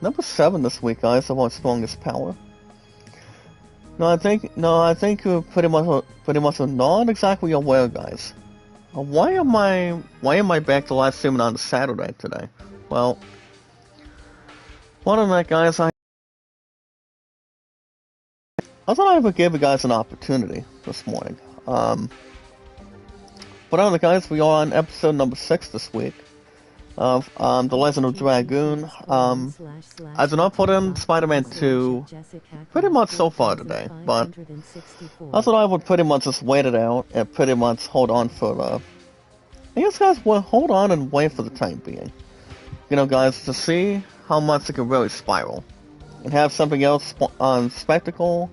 Number 7 this week, guys, of our strongest power. No, I think you're pretty much not exactly aware, guys. Why am I back to live streaming on Saturday today? Well, one of that, guys, I thought I would give you guys an opportunity this morning. But on the guys, we are on episode number 6 this week of The Legend of Dragoon. I did not put in Spider-Man 2 pretty much so far today, but I thought I would pretty much just wait it out and pretty much hold on for the... I guess guys will hold on and wait for the time being. You know, guys, to see how much it can really spiral. And have something else on Spectacle.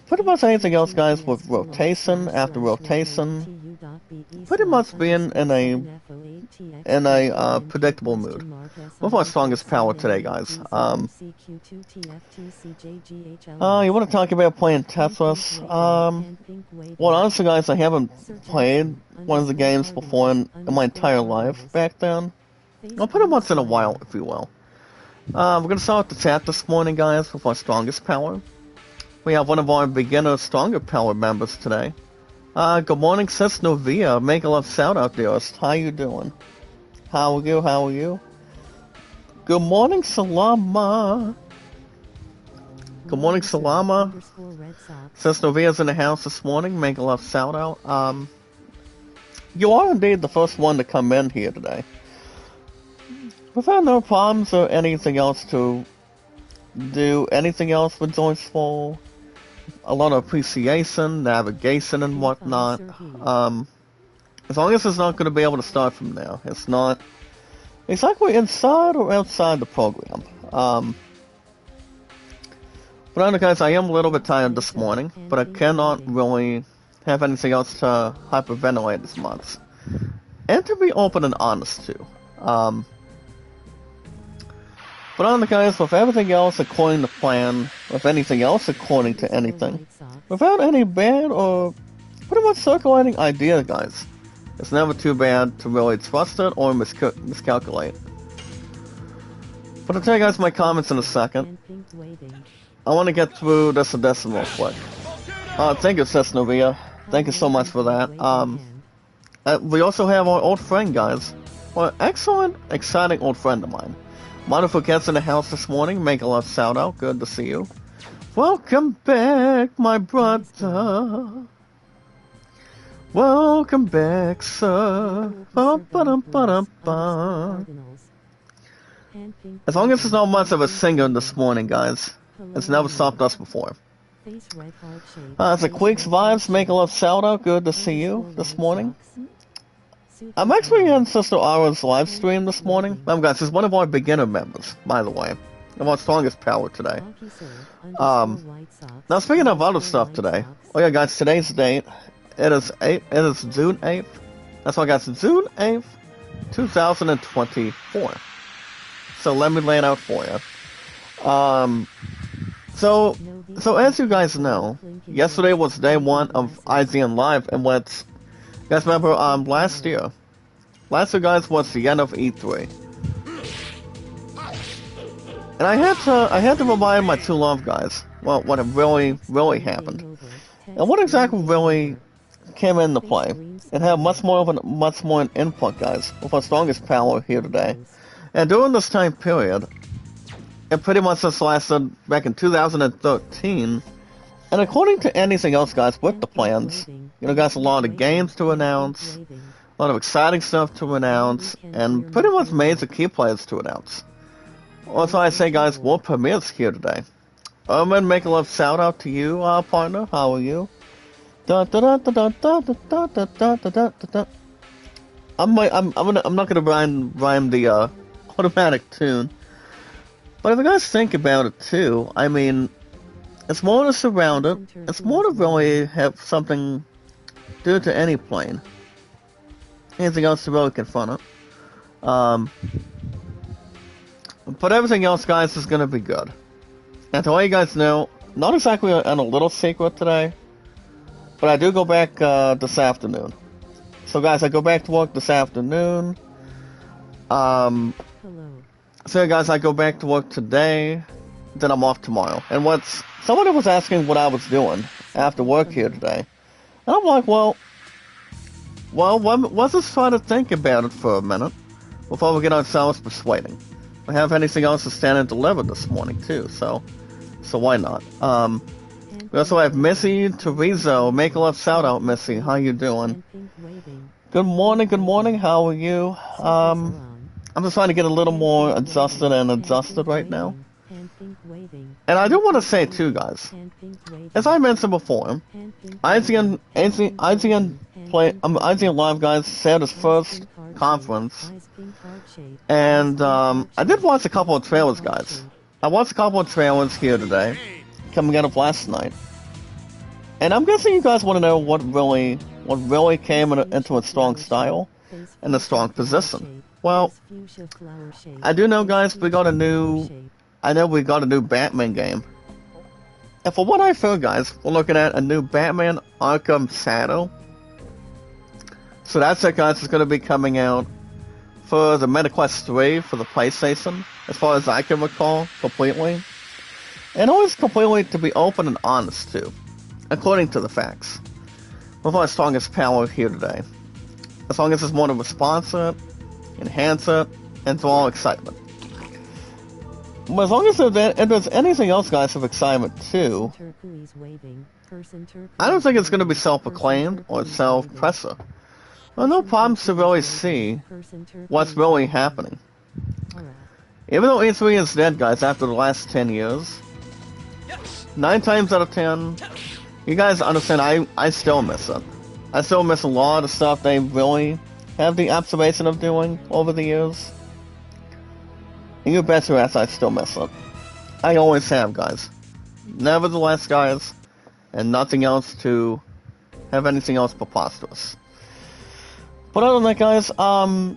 Pretty much anything else, guys, with rotation after rotation. Pretty much being in a predictable mood. With our strongest power today, guys. You want to talk about playing Tetris? Well, honestly, guys, I haven't played one of the games before in my entire life back then. Well, pretty much in a while, if you will. We're going to start with the chat this morning, guys, with our strongest power. We have one of our beginner stronger power members today. Good morning, Sis Novia. Make a love shout out, dearest. How you doing? How are you? Good morning, Salama. Good morning, Salama. Sis Novia's in the house this morning. Make a love shout out. You are indeed the first one to come in here today. We've had no problems or anything else to do anything else with Joyceful. A lot of appreciation, navigation, and whatnot. As long as it's not going to be able to start from there. It's not exactly inside or outside the program. But anyway, guys, I am a little bit tired this morning, but I cannot really have anything else to hyperventilate this month. And to be open and honest, too. But on the guys, with everything else according to plan, with anything else according to anything, without any bad or pretty much circulating idea, guys, it's never too bad to really trust it or miscalculate. But I'll tell you guys my comments in a second. I want to get through this and this real quick. Thank you, Sis Novia. Thank you so much for that. We also have our old friend, guys. Well, excellent, exciting old friend of mine. Wonderful Cats in the house this morning. Make a love shout out. Good to see you. Welcome back, my brother. Welcome back, sir. Ba-ba-dum-ba-dum-ba. As long as there's not much of a singer this morning, guys. It's never stopped us before. It's a Queeks Vibes. Make a love shout out. Good to see you this morning. I'm actually in Sister Ara's live stream this morning. Guys, she's one of our beginner members, by the way. Of our strongest power today. Now speaking of other stuff today. Oh yeah, guys, today's date. It is June 8th. That's why, guys, June 8th, 2024. So let me lay it out for you. So as you guys know, yesterday was day 1 of IGN Live, and what's... You guys remember, last year, guys, was the end of E3. And I had to remind my two love guys, well, what really happened. And what exactly really came into play. And had much more an input, guys, with our strongest power here today. And during this time period, it pretty much just lasted back in 2013. And according to anything else, guys, with the plans, you know, guys, a lot of games to announce, a lot of exciting stuff to announce, and pretty much major key players to announce. Also, I say, guys, world premieres here today. Make a love shout out to you, partner. How are you? I'm not gonna rhyme the automatic tune, but if you guys think about it too, I mean. It's more to surround it. It's more to really have something due to any plane. Anything else to really confront it. But everything else, guys, is going to be good. And to let you guys know, not exactly on a little secret today, but I do go back this afternoon. So, guys, I go back to work this afternoon. So guys, I go back to work today, then I'm off tomorrow. And somebody was asking what I was doing after work here today. And I'm like, well, let's just try to think about it for a minute before we get ourselves persuading. We have anything else to stand and deliver this morning too, so why not? We also have Missy Teresa. Make a love shout out, Missy. How you doing? Good morning, how are you? I'm just trying to get a little more adjusted right now. And I do want to say too, guys, as I mentioned before, IGN Live, guys, had his first conference, and I did watch a couple of trailers, guys. I watched a couple of trailers here today, coming out of last night, and I'm guessing you guys want to know what really came into a strong style and a strong position. Well, I do know, guys, we got a new Batman game. And for what I've heard, guys, we're looking at a new Batman Arkham Shadow. So that's it, guys. It's going to be coming out for the MetaQuest 3 for the PlayStation, as far as I can recall, completely. And always completely to be open and honest, too, according to the facts. With our strongest power here today. As long as it's more to response it, enhance it, and draw excitement. But as long as there's anything else, guys, of excitement too, I don't think it's going to be self-proclaimed or self-presser. Well, no problems to really see what's really happening. Even though E3 is dead, guys, after the last 10 years, 9 times out of 10, you guys understand, I still miss it. I still miss a lot of stuff they really have the observation of doing over the years. And you bet your ass I still miss it. I always have, guys. Nevertheless, guys, and nothing else to have anything else preposterous. But other than that, guys, not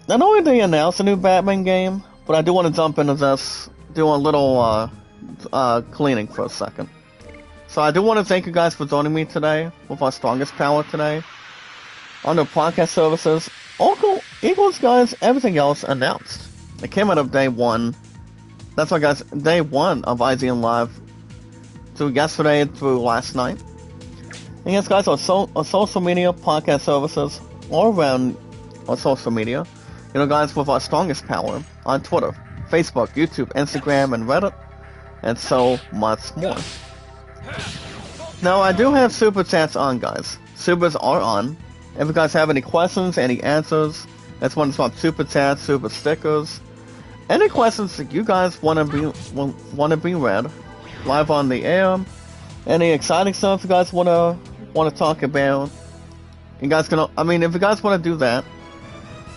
only did they announce a new Batman game, but I do want to jump into this, do a little cleaning for a second. So I do want to thank you guys for joining me today with our strongest power today. On the podcast services, equals, guys, everything else announced. It came out of day 1. That's why, guys, day 1 of IGN Live through yesterday through last night. And yes, guys, our social media podcast services all around our social media. You know, guys, with our strongest power on Twitter, Facebook, YouTube, Instagram, and Reddit, and so much more. Now, I do have super chats on, guys. Supers are on. If you guys have any questions, any answers, that's when it's on super chats, super stickers, any questions that you guys want to be read live on the air, any exciting stuff you guys want to talk about, you guys can. I mean, if you guys want to do that,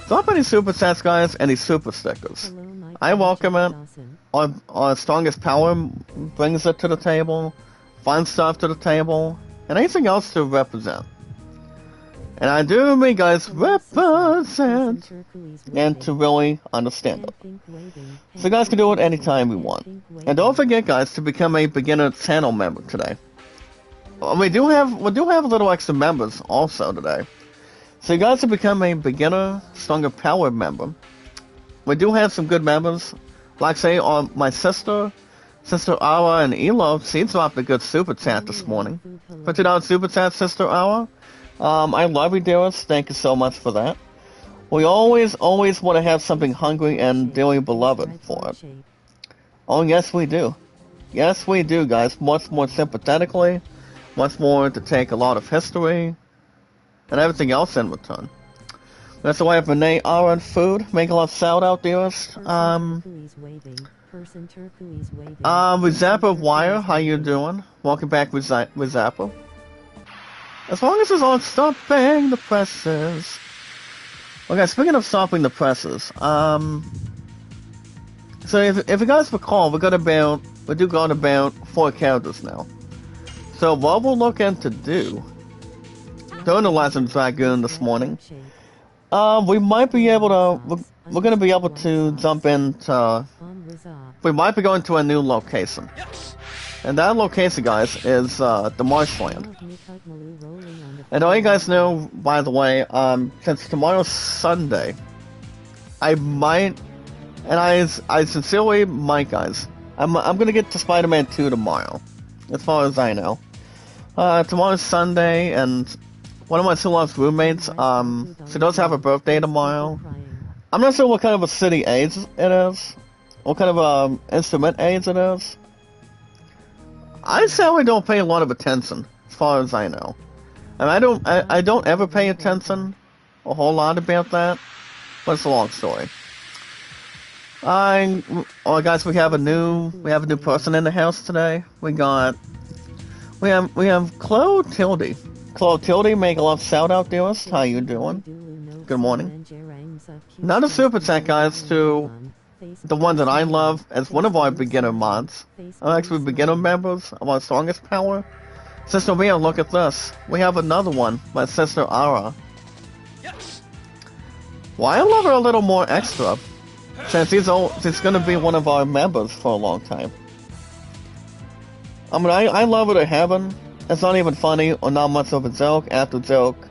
drop any super chats, guys, any super stickers. I welcome it. Our strongest power brings it to the table, fun stuff to the table, and anything else to represent. And I do mean, guys, represent and to really understand it. So you guys can do it anytime you want. And don't forget, guys, to become a beginner channel member today. We do have a little extra members also today. So you guys to become a beginner, stronger power member. We do have some good members. Like say on my sister Awa and Elo, she dropped a good super chat this morning. $50 super chat, Sister Awa. I love you, dearest. Thank you so much for that. We always want to have something hungry and dearly beloved for it. Oh, yes, we do. Yes, we do, guys. Much more sympathetically, much more to take a lot of history, and everything else in return. That's why I have Renee Aron Food. Make a love shout out, dearest. Zappa Wire, how you doing? Welcome back with Zappa. As long as it's on stopping the presses. Okay, speaking of stopping the presses, so if you guys recall, we do got about 4 characters now. So what we're looking to do during the Legend of Dragoon this morning, we might be able to, we're going to be able to jump into, we might be going to a new location. And that location, guys, is the marshland. And all you guys know, by the way, since tomorrow's Sunday, I might And I sincerely might, guys. I'm gonna get to Spider-Man 2 tomorrow, as far as I know. Tomorrow's Sunday, and one of my two-lost roommates, she does have a birthday tomorrow. I'm not sure what kind of a city age it is, what kind of instrument age it is. I sadly don't pay a lot of attention, as far as I know. And I don't ever pay attention a whole lot about that, but it's a long story. Oh guys, we have a new person in the house today. We have Chloe Tildy. Chloe Tildy, make a love shout out to us. How you doing? Good morning. Not a super chat, guys, to the one that I love as one of our beginner mods. Actually, beginner members of our strongest power. Sister Mia, look at this. We have another one, my sister Ara. Well, I love her a little more extra, since she's gonna be one of our members for a long time. I mean, I love her to heaven. It's not even funny or not much of a joke after joke.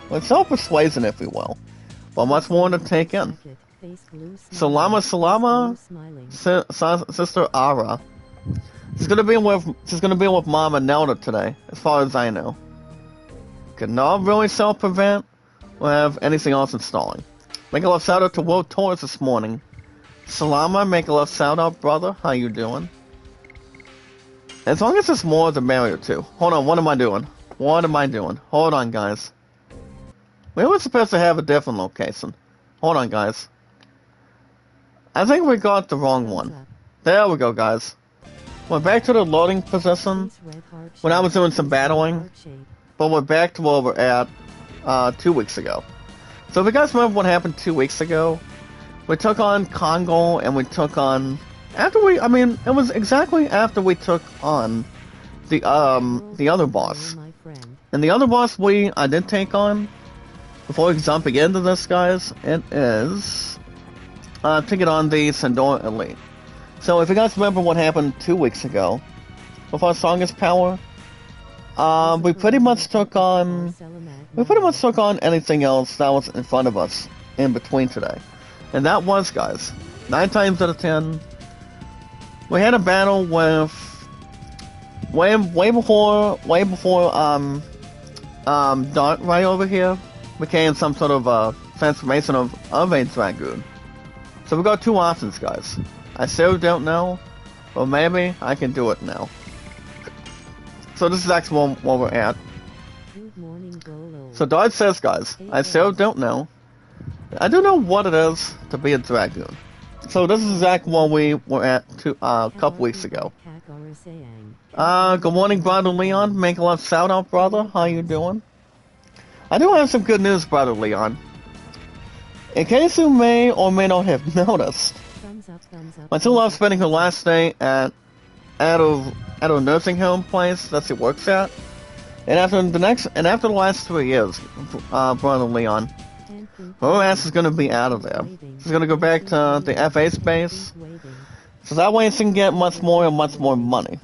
It's self-persuasion, if you will, but much more to take in. Salama, Sister Ara. She's gonna be with Mom and Nelda today, as far as I know. Cannot really self-prevent or have anything else installing. Make a love shout out to World Tours this morning. Salama, make a love shout out, brother. How you doing? As long as it's more the merrier too. Hold on, what am I doing? Hold on, guys. We were supposed to have a different location. Hold on, guys. I think we got the wrong one. There we go, guys. We're back to the loading position when I was doing some battling, but we're back to where we're at 2 weeks ago. So if you guys remember what happened 2 weeks ago, we took on Congo and we took on it was exactly after we took on the other boss. And the other boss I did take on, before jumping into this, guys, it is to get on the Sandor Elite. So if you guys remember what happened 2 weeks ago, with our strongest power, we pretty much took on anything else that was in front of us in between today. And that was, guys, 9 times out of 10, we had a battle with way before Dark right over here became some sort of transformation of a Dragoon. So we got 2 options, guys. I still don't know, but maybe I can do it now. So this is actually where we're at. So Dodge says, guys, I still don't know. I don't know what it is to be a Dragoon. So this is exactly where we were at a couple weeks ago. Good morning, brother Leon. Make a love shout out, brother. How you doing? I do have some good news, brother Leon. In case you may or may not have noticed, my two loves spending her last day at a nursing home place that she works at, and after the last 3 years, brother Leon, her ass is gonna be out of there. She's gonna go back to the FA space, so that way she can get much more money.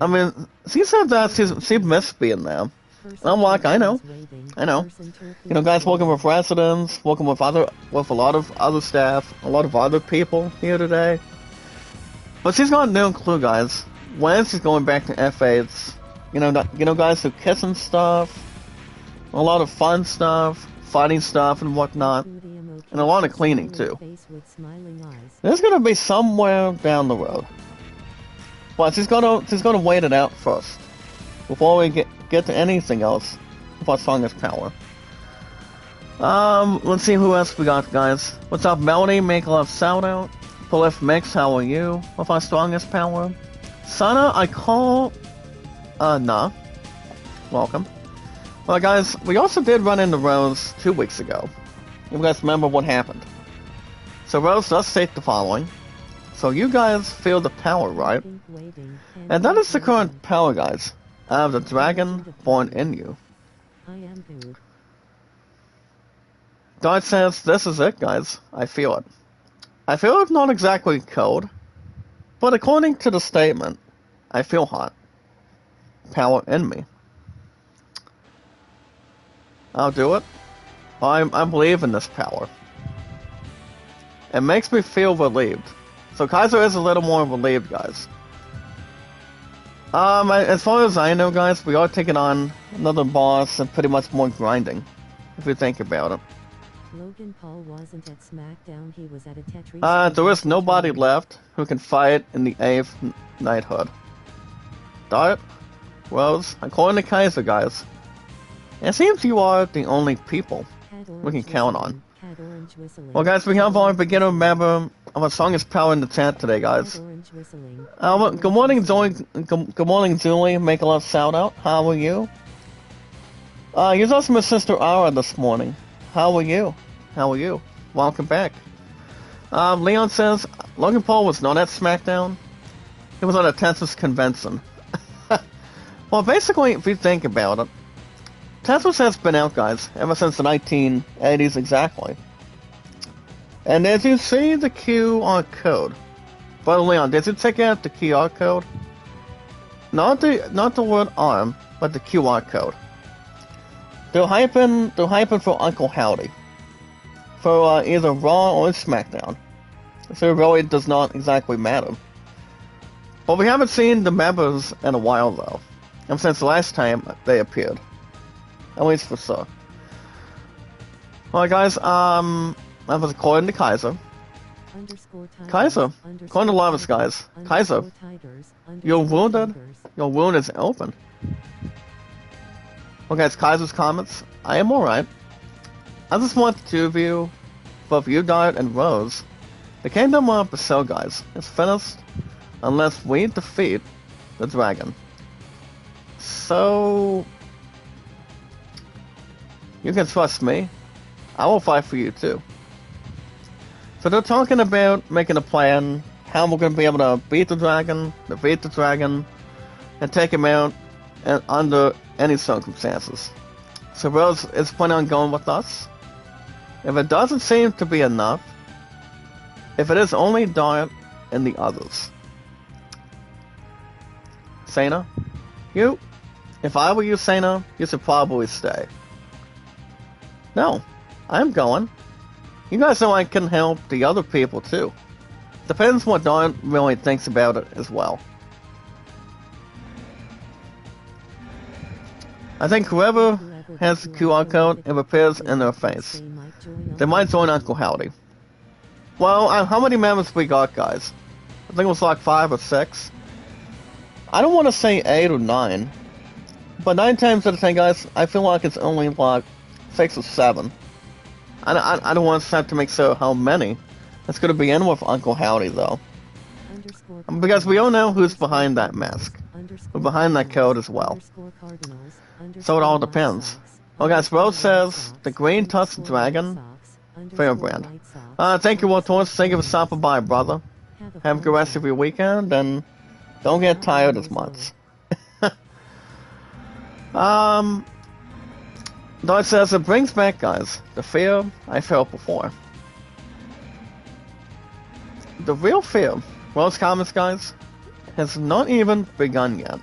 I mean, she said that she missed being there. I'm like, I know. You know, guys, working with residents, working with a lot of other staff, a lot of other people here today. But she's got no clue, guys, when she's going back to FA. It's, you know, guys, so kissing stuff, a lot of fun stuff, fighting stuff and whatnot, and a lot of cleaning too. There's gonna be somewhere down the road, but she's gonna wait it out first before we get to anything else with our strongest power. Let's see who else we got, guys. What's up, Melody? Make a love shout out. Polif Mix, how are you? With our strongest power. Sana, I call. Nah. Welcome. Well, guys, we also did run into Rose 2 weeks ago. You guys remember what happened? So Rose does state the following. So you guys feel the power, right? And that is the current power, guys. I have the dragon born in you. God says, this is it, guys. I feel it. I feel it's not exactly cold, but according to the statement, I feel hot. Power in me. I'll do it. I believe in this power. It makes me feel relieved. So Kaiser is a little more relieved, guys. As far as I know, guys, we are taking on another boss and pretty much more grinding, if you think about it. Logan Paul wasn't at SmackDown, he was at a Tetris. There is nobody left who can fight in the 8th knighthood. Dart, Rose, according to Kaiser, guys, it seems you are the only people we can count on. Well, guys, we have our beginner member of our strongest power in the chat today, guys. Good morning, Zoe. Good morning, Julie. Make a love shout out. How are you? You're also my sister Ara this morning. How are you? How are you? Welcome back. Leon says Logan Paul was not at SmackDown. He was at a Texas convention. Well, basically, if you think about it, Texas has been out, guys, ever since the 1980s exactly. And as you see the QR code, but Leon, did you check out the QR code? Not the word arm, but the QR code. They're hyping for Uncle Howdy. For either Raw or SmackDown. So it really does not exactly matter. But we haven't seen the members in a while though. And since the last time they appeared. At least for sure. Alright guys, that was according to Kaiser. Kaiser, according to Lavis, guys. Kaiser, you're wounded. Your wound is open. Okay, it's Kaiser's comments. I am alright. I just want the two of you, both you, Dart, and Rose. The Kingdom of Brazil, guys, is finished unless we defeat the dragon. So, you can trust me. I will fight for you too. So they're talking about making a plan, how we're going to be able to beat the dragon, defeat the dragon, and take him out under any circumstances. So Rose is planning on going with us. If it doesn't seem to be enough, if it is only Dart and the others. Sana, if I were you, Sana, you should probably stay. No, I'm going. You guys know I can help the other people too. Depends what Dart really thinks about it as well. I think whoever has the QR code, it appears in their face. They might join Uncle Howdy. Well, how many members we got, guys? I think it was like 5 or 6. I don't want to say 8 or 9. But 9 times out of 10, guys, I feel like it's only like 6 or 7. I don't want to have to make sure how many. It's going to be in with Uncle Howdy, though. Because we all know who's behind that mask. We're behind that code as well. So it all depends. Well, guys, Rose says, the Green Tusked Dragon, Fairbrand. Thank you, Waltors. Thank you for stopping by, brother. Have a good rest of your weekend, and don't get tired as much. Dart says, it brings back, guys, the fear I felt before. The real fear, Rose comments, guys, has not even begun yet.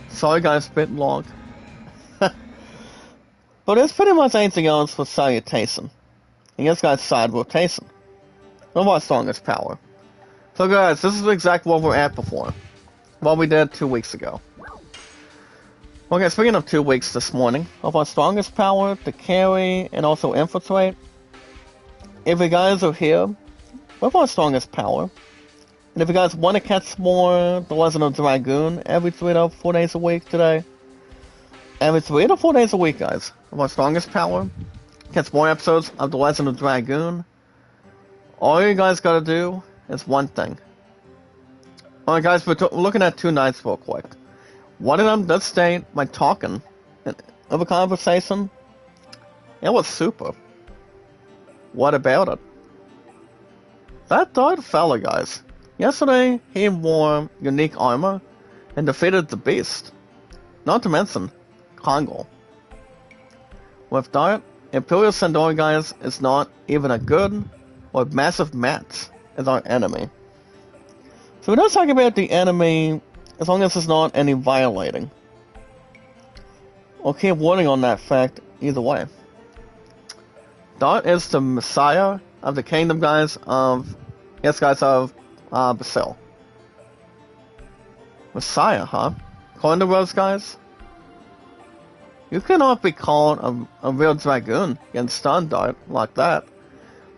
Sorry, guys, a bit long. But it's pretty much anything else for salutation. And yes, guys, side rotation. One of our strongest power. So, guys, this is exactly what we're at before. What we did 2 weeks ago. Okay, speaking of 2 weeks this morning, of our strongest power to carry and also infiltrate. If you guys are here with our strongest power, and if you guys want to catch more The Legend of Dragoon every 3 to 4 days a week today, every 3 to 4 days a week, guys, of our strongest power, catch more episodes of The Legend of Dragoon, all you guys gotta do is one thing. Alright, guys, we're looking at 2 nights real quick. One of them does state by talking of a conversation. It was super. What about it? That Dart fella, guys. Yesterday, he wore unique armor and defeated the beast. Not to mention, Kongo. With Dart, Imperial Sandori, guys, is not even a good or massive match as our enemy. So we're not talking about the enemy as long as there's not any violating. We'll keep warning on that fact either way. Dart is the Messiah of the kingdom, guys, of Basil. Messiah, huh? According to those guys, you cannot be called a real dragoon against stun dart like that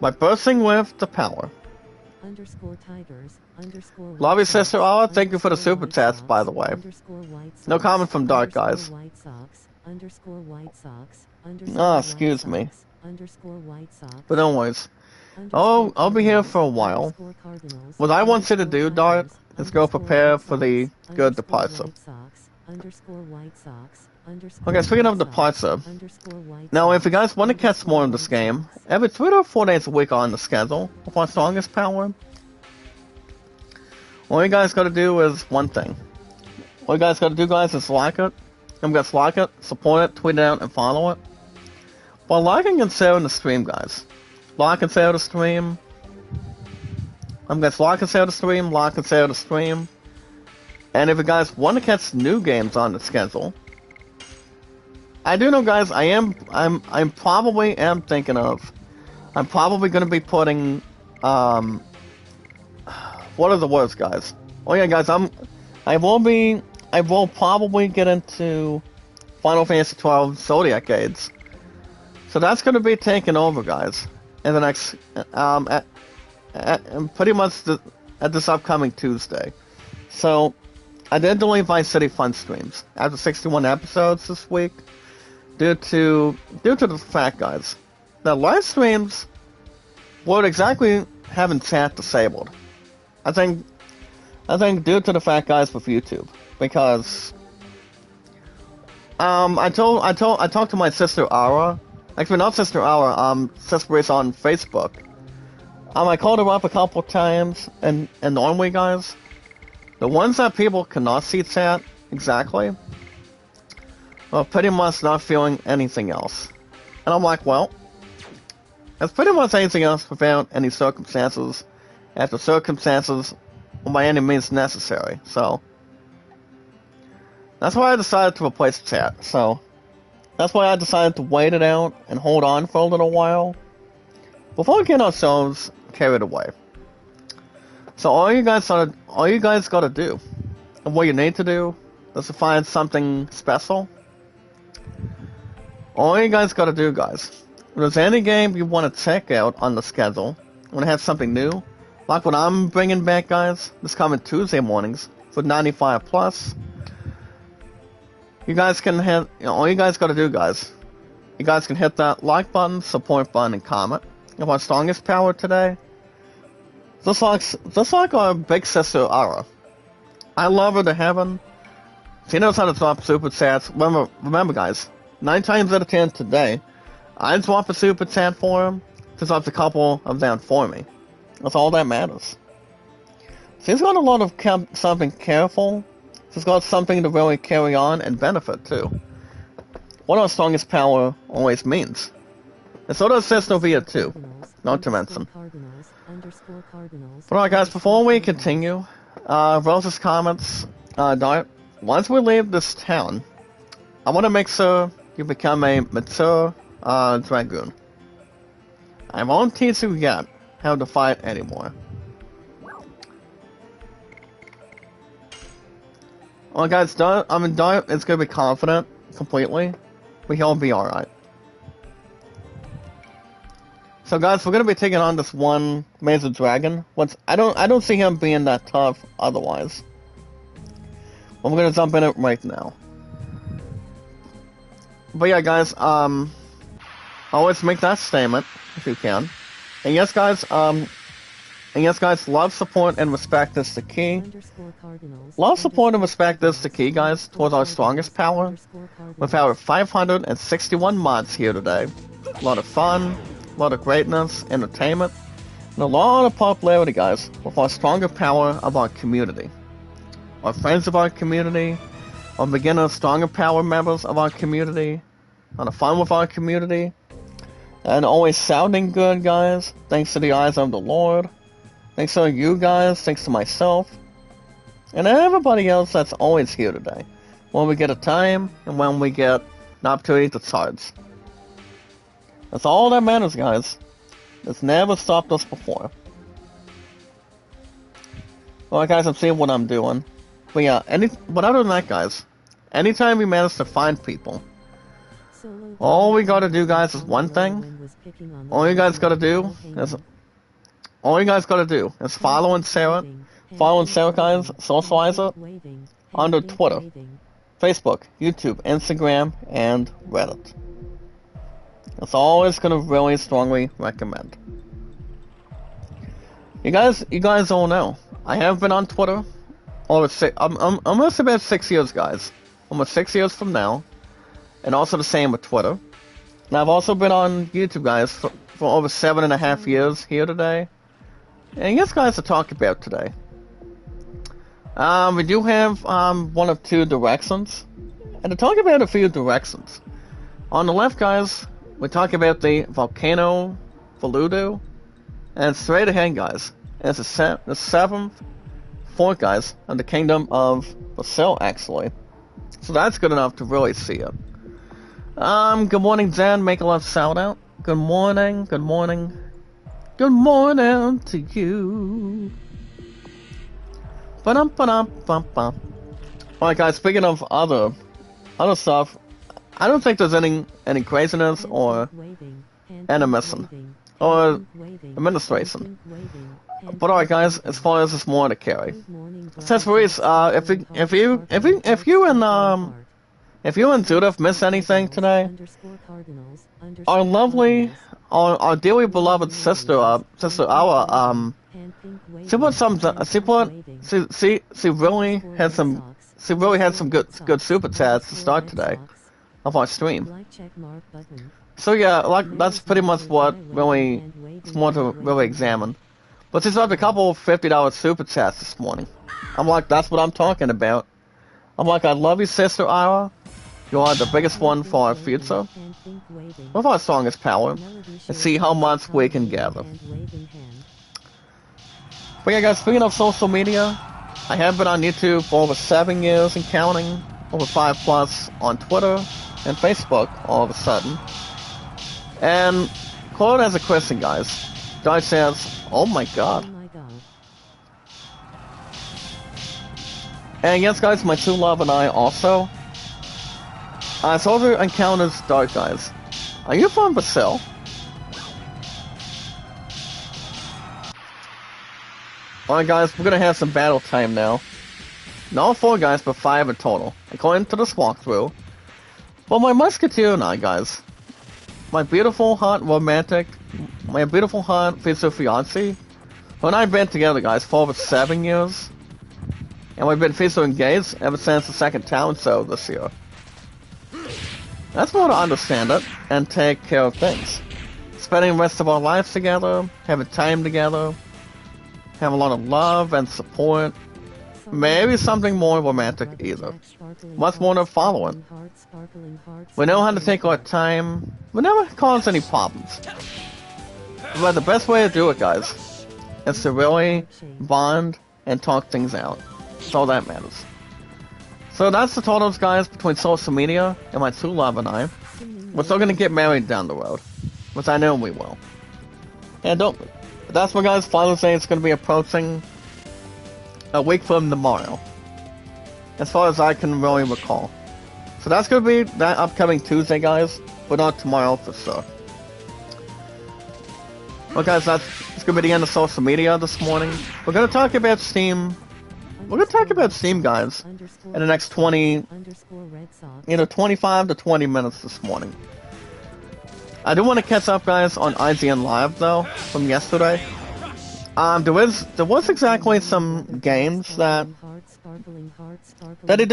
by bursting with the power. _tigers, Love you, Sister Aura. Thank you for the _ super chats, by the way. No comment from Dark, guys. White Sox, White Sox, Ah, excuse me. White Sox, But anyways, I'll be here for a while. What I want you to do, Dart, is go prepare for the good departure. Okay, speaking of departure, now if you guys want to catch more of this game, every 3 or 4 days a week on the schedule with our strongest power, all you guys gotta do is one thing. All you guys gotta do, guys, is like it. I'm gonna like it, support it, tweet it out, and follow it. While liking and sharing the stream, guys. Like and share the stream. I'm gonna like and share the stream, like and share the stream. And if you guys want to catch new games on the schedule, I do know, guys, I'm probably thinking of, I'm probably gonna be putting, what are the words, guys? Oh yeah, guys, I will probably get into Final Fantasy 12 Zodiac Aids. So that's gonna be taken over, guys, in the next, pretty much at this upcoming Tuesday. So, I did delete Vice City Fun streams after 61 episodes this week, due to the fact, guys, that live streams would exactly having chat disabled. I think due to the fact, guys, with YouTube, because I talked to my sister Ara, actually not sister Ara, Sister Grace on Facebook. I called her up a couple times, and normally, guys, the ones that people cannot see chat exactly, well, pretty much not feeling anything else. And I'm like, well, it's pretty much anything else without any circumstances, after circumstances, or by any means necessary. So, that's why I decided to replace chat. So, that's why I decided to wait it out and hold on for a little while before we get ourselves carried away. So all you guys gotta do, and what you need to do, is to find something special. All you guys gotta do, guys, if there's any game you want to check out on the schedule, want to have something new, like what I'm bringing back, guys, this coming Tuesday mornings for 95 plus. You guys can hit, all you guys gotta do, guys, you guys can hit that like button, support button, and comment. Of our strongest power today, just like our big sister Ara. I love her to heaven. She knows how to drop super chats. Remember, guys, 9 times out of 10 today, I drop a super chat for him. She drops a couple of them for me. That's all that matters. She's got a lot of something careful. She's got something to really carry on and benefit too. What our strongest power always means. And so does Sister Via too, not to mention. But alright, guys, before we continue, Rose's comments, once we leave this town, I want to make sure you become a mature dragoon. I won't teach you yet how to fight anymore. Well, guys, it's gonna be confident completely, but he'll be alright. So, guys, we're gonna be taking on this one major dragon. I don't see him being that tough otherwise. But we're gonna jump in it right now. But yeah, guys, always make that statement if you can. And yes, guys, love, support, and respect is the key. Love, support, and respect is the key, guys, towards our strongest power. With our 561 mods here today. A lot of fun, a lot of greatness, entertainment, and a lot of popularity, guys, with our stronger power of our community. Our friends of our community, our beginner stronger power members of our community, on the fun with our community, and always sounding good, guys, thanks to the eyes of the Lord. Thanks to you guys, thanks to myself, and everybody else that's always here today, when we get a time, and when we get an opportunity to charge. That's all that matters, guys. It's never stopped us before. Well, guys, I'm seeing what I'm doing. But yeah, but other than that, guys, anytime we manage to find people, all we gotta do, guys, is one thing. All you guys gotta do is following Sarah, guys, Socializer, under Twitter, Facebook, YouTube, Instagram, and Reddit. That's always gonna really strongly recommend. You guys all know. I have been on Twitter I'm almost about 6 years, guys. Almost 6 years from now. And also the same with Twitter. And I've also been on YouTube, guys, for over 7.5 years here today. And yes, guys, to talk about today. We do have one of two directions. And to talk about a few directions. On the left, guys, we talk about the Volcano Veludo. And straight ahead, guys, it's the seventh fort, guys, of the Kingdom of Brazil, actually. So that's good enough to really see it. Good morning, Zen. Make a love shout out. Good morning, good morning. Good morning to you. Ba-dum-ba-dum-bum-bum. Alright, guys, speaking of other stuff, I don't think there's any craziness or animation or administration. But alright, guys, as far as this more to carry. Says Maurice, if you and Judith miss anything today, our lovely, our dearly beloved sister Awa, she really had some good super chats to start today of our stream. So yeah, like that's pretty much what really it's more to really examine. But she's left a couple of $50 super chats this morning. I'm like, that's what I'm talking about. I'm like, I love you, sister Ira. You are the biggest one for our future. With our strongest power. And see how much we can gather. But yeah, guys, speaking of social media, I have been on YouTube for over 7 years and counting. Over 5+ on Twitter and Facebook all of a sudden. And quote as a question, guys. Guy says, oh my god. And yes, guys, my true love and I also. Soldier encounters dark, guys. Are you from Brazil? Alright, guys, we're gonna have some battle time now. Not 4 guys, but 5 in total, according to this walkthrough. Well, my musketeer and I, guys. My beautiful, hot, future fiancé. Her and I have been together, guys, for over 7 years. And we've been physically engaged ever since the second town show this year. That's more to understand it and take care of things. Spending the rest of our lives together, having time together, have a lot of love and support. Maybe something more romantic either. Much more to follow it. We know how to take our time. We never cause any problems. But the best way to do it, guys, is to really bond and talk things out. That's all that matters. So that's the totals, guys, between social media and my true love and I. We're still gonna get married down the road, which I know we will. And that's what, guys, Father's Day is gonna be approaching a week from tomorrow, as far as I can really recall. So that's gonna be that upcoming Tuesday, guys, but not tomorrow for sure. Well, guys, it's gonna be the end of social media this morning. We're gonna talk about Steam. We're gonna talk about Steam, guys, in the next 25 to 20 minutes this morning. I do want to catch up, guys, on IGN Live though from yesterday. There was exactly some games that they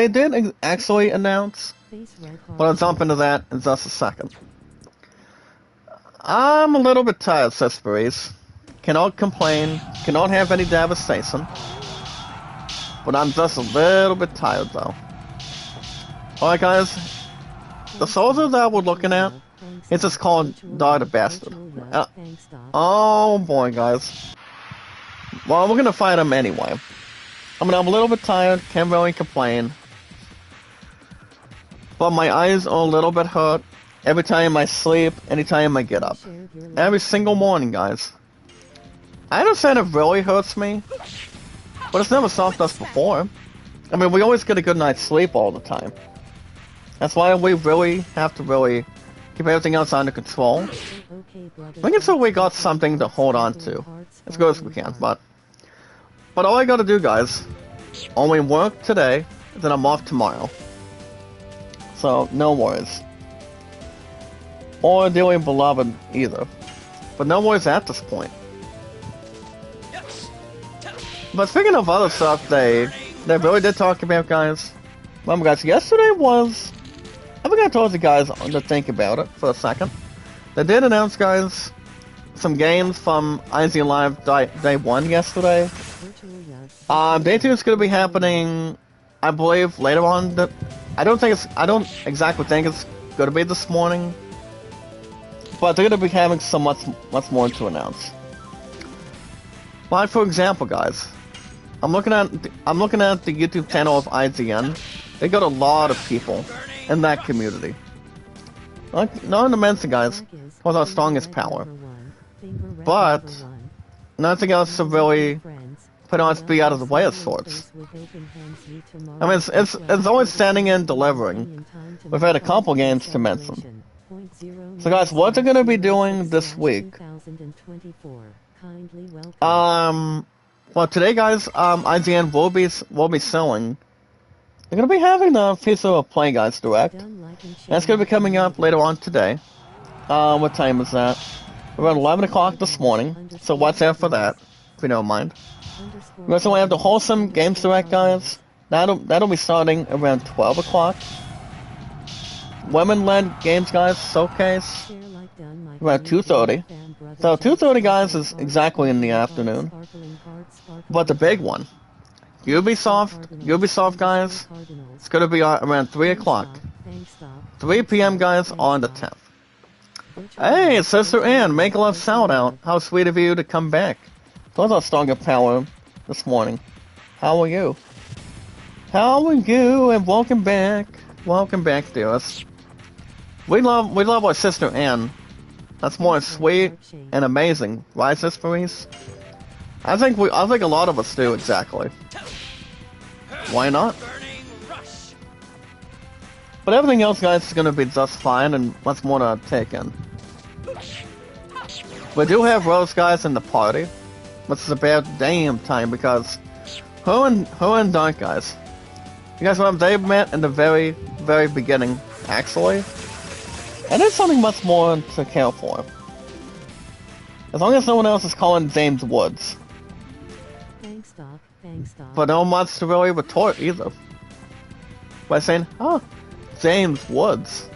did actually announce, but I'll jump into that in just a second. I'm a little bit tired, says Breeze. Cannot complain, cannot have any devastation, but I'm just a little bit tired though. Alright, guys, the soldier that we're looking at, it's just called Die the Bastard. Oh boy, guys. Well, we're gonna fight him anyway. I mean, I'm a little bit tired, can't really complain. But my eyes are a little bit hurt, every time I sleep, anytime I get up. Every single morning, guys. I understand it really hurts me, but it's never stopped us before. I mean, we always get a good night's sleep all the time. That's why we really have to really keep everything else under control. Make it so we got something to hold on to as good as we can. But all I gotta do, guys, only work today, then I'm off tomorrow. So no worries. Or dealing beloved either. But no worries at this point. But speaking of other stuff, they really did talk about, guys. Remember, guys, yesterday was. I think I told you guys to think about it for a second. They did announce, guys, some games from IZ Live Day 1 yesterday. Day 2 is going to be happening, I believe, later on. I don't exactly think it's going to be this morning. But they're going to be having so much more to announce. Like, for example, guys, I'm looking at the YouTube channel of IGN. They got a lot of people in that community. Not to mention, guys, was our strongest power. But nothing else to really put on speed out of the way of sorts. I mean, it's always standing and delivering. We've had a couple games to mention. So, guys, what they're gonna be doing this week? Well, today, guys, IGN will be selling. They're gonna be having the Future of Play Guys Direct. That's gonna be coming up later on today. What time is that? Around 11 o'clock this morning. So watch out for that, if you don't mind. We also have the Wholesome Games Direct, guys. That'll be starting around 12 o'clock. Women-led Games Guys Showcase around 2:30. So 2:30, guys, is exactly in the afternoon. But the big one, Ubisoft, guys, it's gonna be around 3 o'clock. 3 p.m., guys, on the 10th. Hey, Sister Ann, make a love shout out. How sweet of you to come back. Towards our stronger power this morning. How are you? How are you? And welcome back. Welcome back, dearest. We love our Sister Ann. That's more sweet and amazing, right, Sister Reese? I think a lot of us do, exactly. Why not? But everything else, guys, is gonna be just fine, and much more to take in. We do have Rose, guys, in the party, which is about damn time, because her and Dark, guys. You guys remember they met in the very, very beginning, actually. And there's something much more to account for. As long as no one else is calling James Woods. Thanks, Doc. Thanks, Doc. But no one wants to really retort either. By saying, oh, James Woods.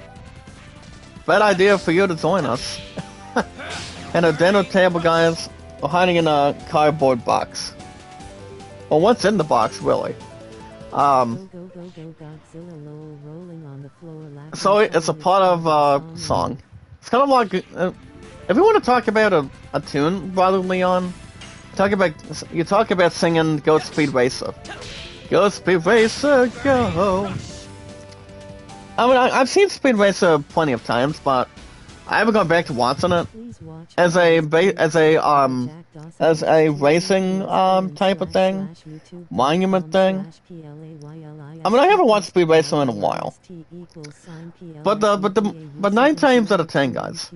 Bad idea for you to join us. And a dinner table, guys, are hiding in a cardboard box. Well, what's in the box, really? So it's a part of a song. It's kind of like, if you want to talk about a tune, Brother Leon, you talk about singing Go Speed Racer. Go Speed Racer, go! I mean, I've seen Speed Racer plenty of times, but I haven't gone back to watching it as a racing type of thing, monument thing. I mean, I haven't watched Speed Racer in a while, but 9 times out of 10, guys,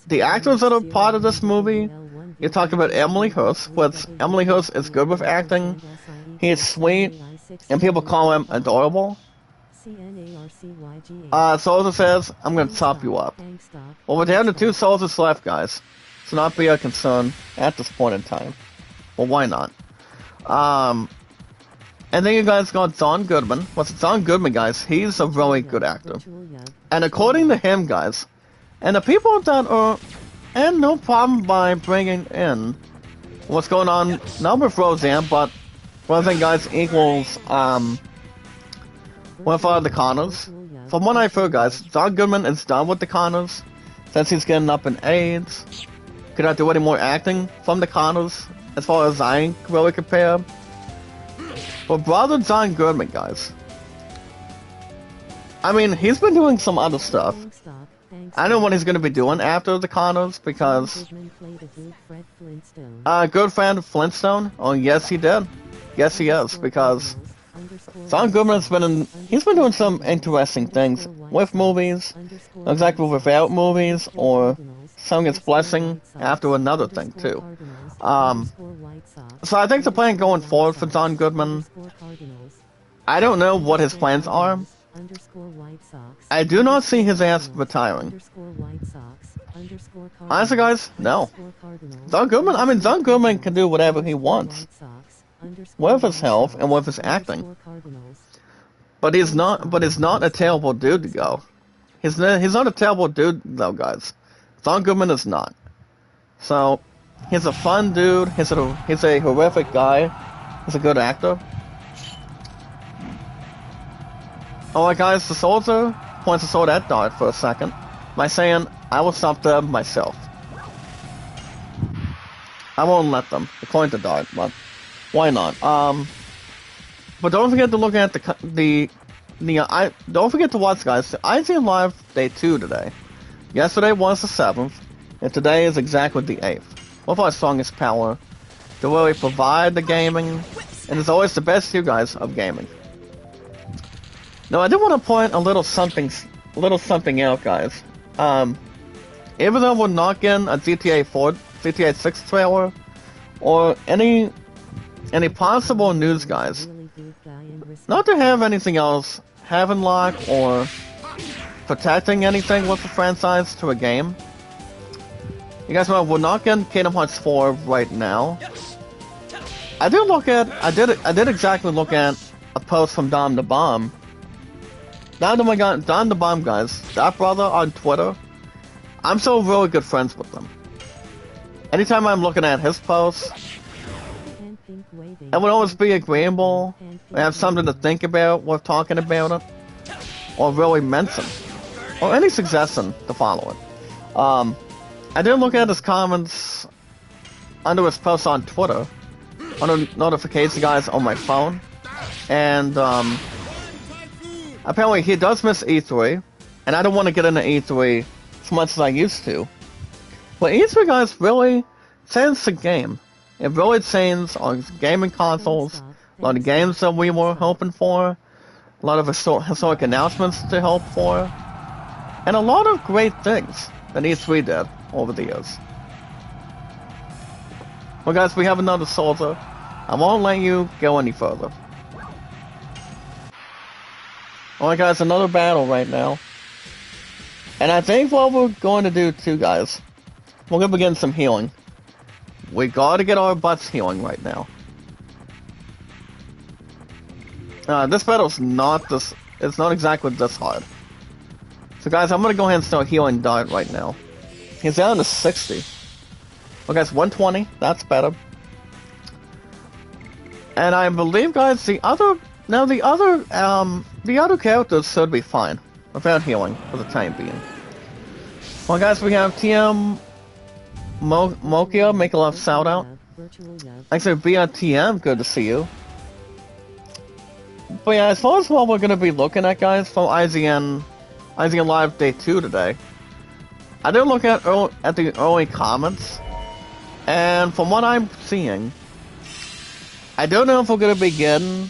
the actors that are part of this movie, you talk about Emily Hurst, which Emily Hurst is good with acting. He is sweet, and people call him adorable. Soldier says, I'm gonna top you up. Well, we're down to 2 soldiers left, guys. So not be a concern at this point in time. Well, why not? And then you guys got John Goodman. What's John Goodman, guys? He's a really good actor. And according to him, guys, and the people that are, and no problem by bringing in what's going on, not with Roseanne, but Roseanne, guys, equals, with the Connors. From what I've heard, guys, John Goodman is done with the Connors since he's getting up in age. Could not do any more acting from the Connors, as far as I really compare. But brother John Goodman, guys, I mean, he's been doing some other stuff. I don't know what he's going to be doing after the Connors because good friend Flintstone. Oh yes, he did. Yes, he is because John Goodman's he's been doing some interesting things with movies, exactly without movies, or some gets blessing after another thing too. So I think the plan going forward for John Goodman, I don't know what his plans are. I do not see his ass retiring. Honestly, guys, no. John Goodman can do whatever he wants with his health and with his acting. But he's not a terrible dude to go. He's not a terrible dude though, guys. John Goodman is not. So he's a fun dude. He's a horrific guy. He's a good actor. Alright, guys, the soldier points the sword at Dart for a second by saying, "I will stop them myself." I won't let them, according to Dart, but why not? But don't forget to look at don't forget to watch, guys, the IGN Live Day 2 today. Yesterday was the 7th, and today is exactly the 8th. With our strongest power to really provide the gaming, and it's always the best you guys of gaming. Now, I did want to point a little something out, guys. Even though we're not getting a GTA 6 trailer, or any possible news, guys, not to have anything else having lock or protecting anything with the franchise to a game. You guys know we're not getting Kingdom Hearts 4 right now. I did exactly look at a post from Dom the Bomb. Dom the Bomb, guys, that brother on Twitter, I'm still really good friends with him. Anytime I'm looking at his posts, it would always be agreeable, and have something to think about while talking about it, or really mention, or any suggestion to follow it. I did look at his comments under his post on Twitter, on notification, guys, on my phone, and apparently he does miss E3, and I don't want to get into E3 as much as I used to. But E3, guys, really changed the game. It really changed on gaming consoles, a lot of games that we were hoping for, a lot of historic announcements to hope for, and a lot of great things that E3 did over the years. Well, guys, we have another soldier. I won't let you go any further. Alright, guys, another battle right now. And I think what we're going to do too, guys, we're going to begin some healing. We gotta get our butts healing right now. This battle's it's not exactly this hard. So guys, I'm gonna go ahead and start healing Dart right now. He's down to 60. Well, guys, 120, that's better. And I believe, guys, the other characters should be fine without healing for the time being. Well, guys, we have TM Mokia, make a love shout out. Actually, BRTM, good to see you. But yeah, as far as what we're gonna be looking at, guys, from IGN Live Day 2 today, I did look at the early comments, and from what I'm seeing, I don't know if we're gonna be getting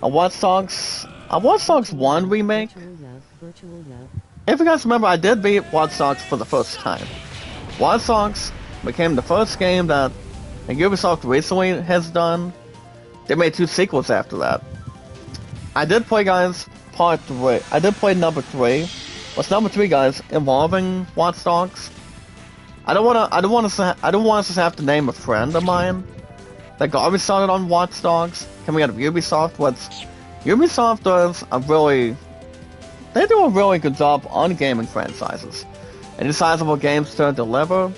a Watch Dogs 1 remake. If you guys remember, I did beat Watch Dogs for the first time. Watch Dogs became the first game that Ubisoft recently has done. They made 2 sequels after that. I did play, guys, part 3. I did play number 3. What's number 3, guys? Involving Watch Dogs. I don't want us to have to name a friend of mine that got me started on Watch Dogs coming out of Ubisoft. Ubisoft does they do a really good job on gaming franchises. Any sizable games to deliver,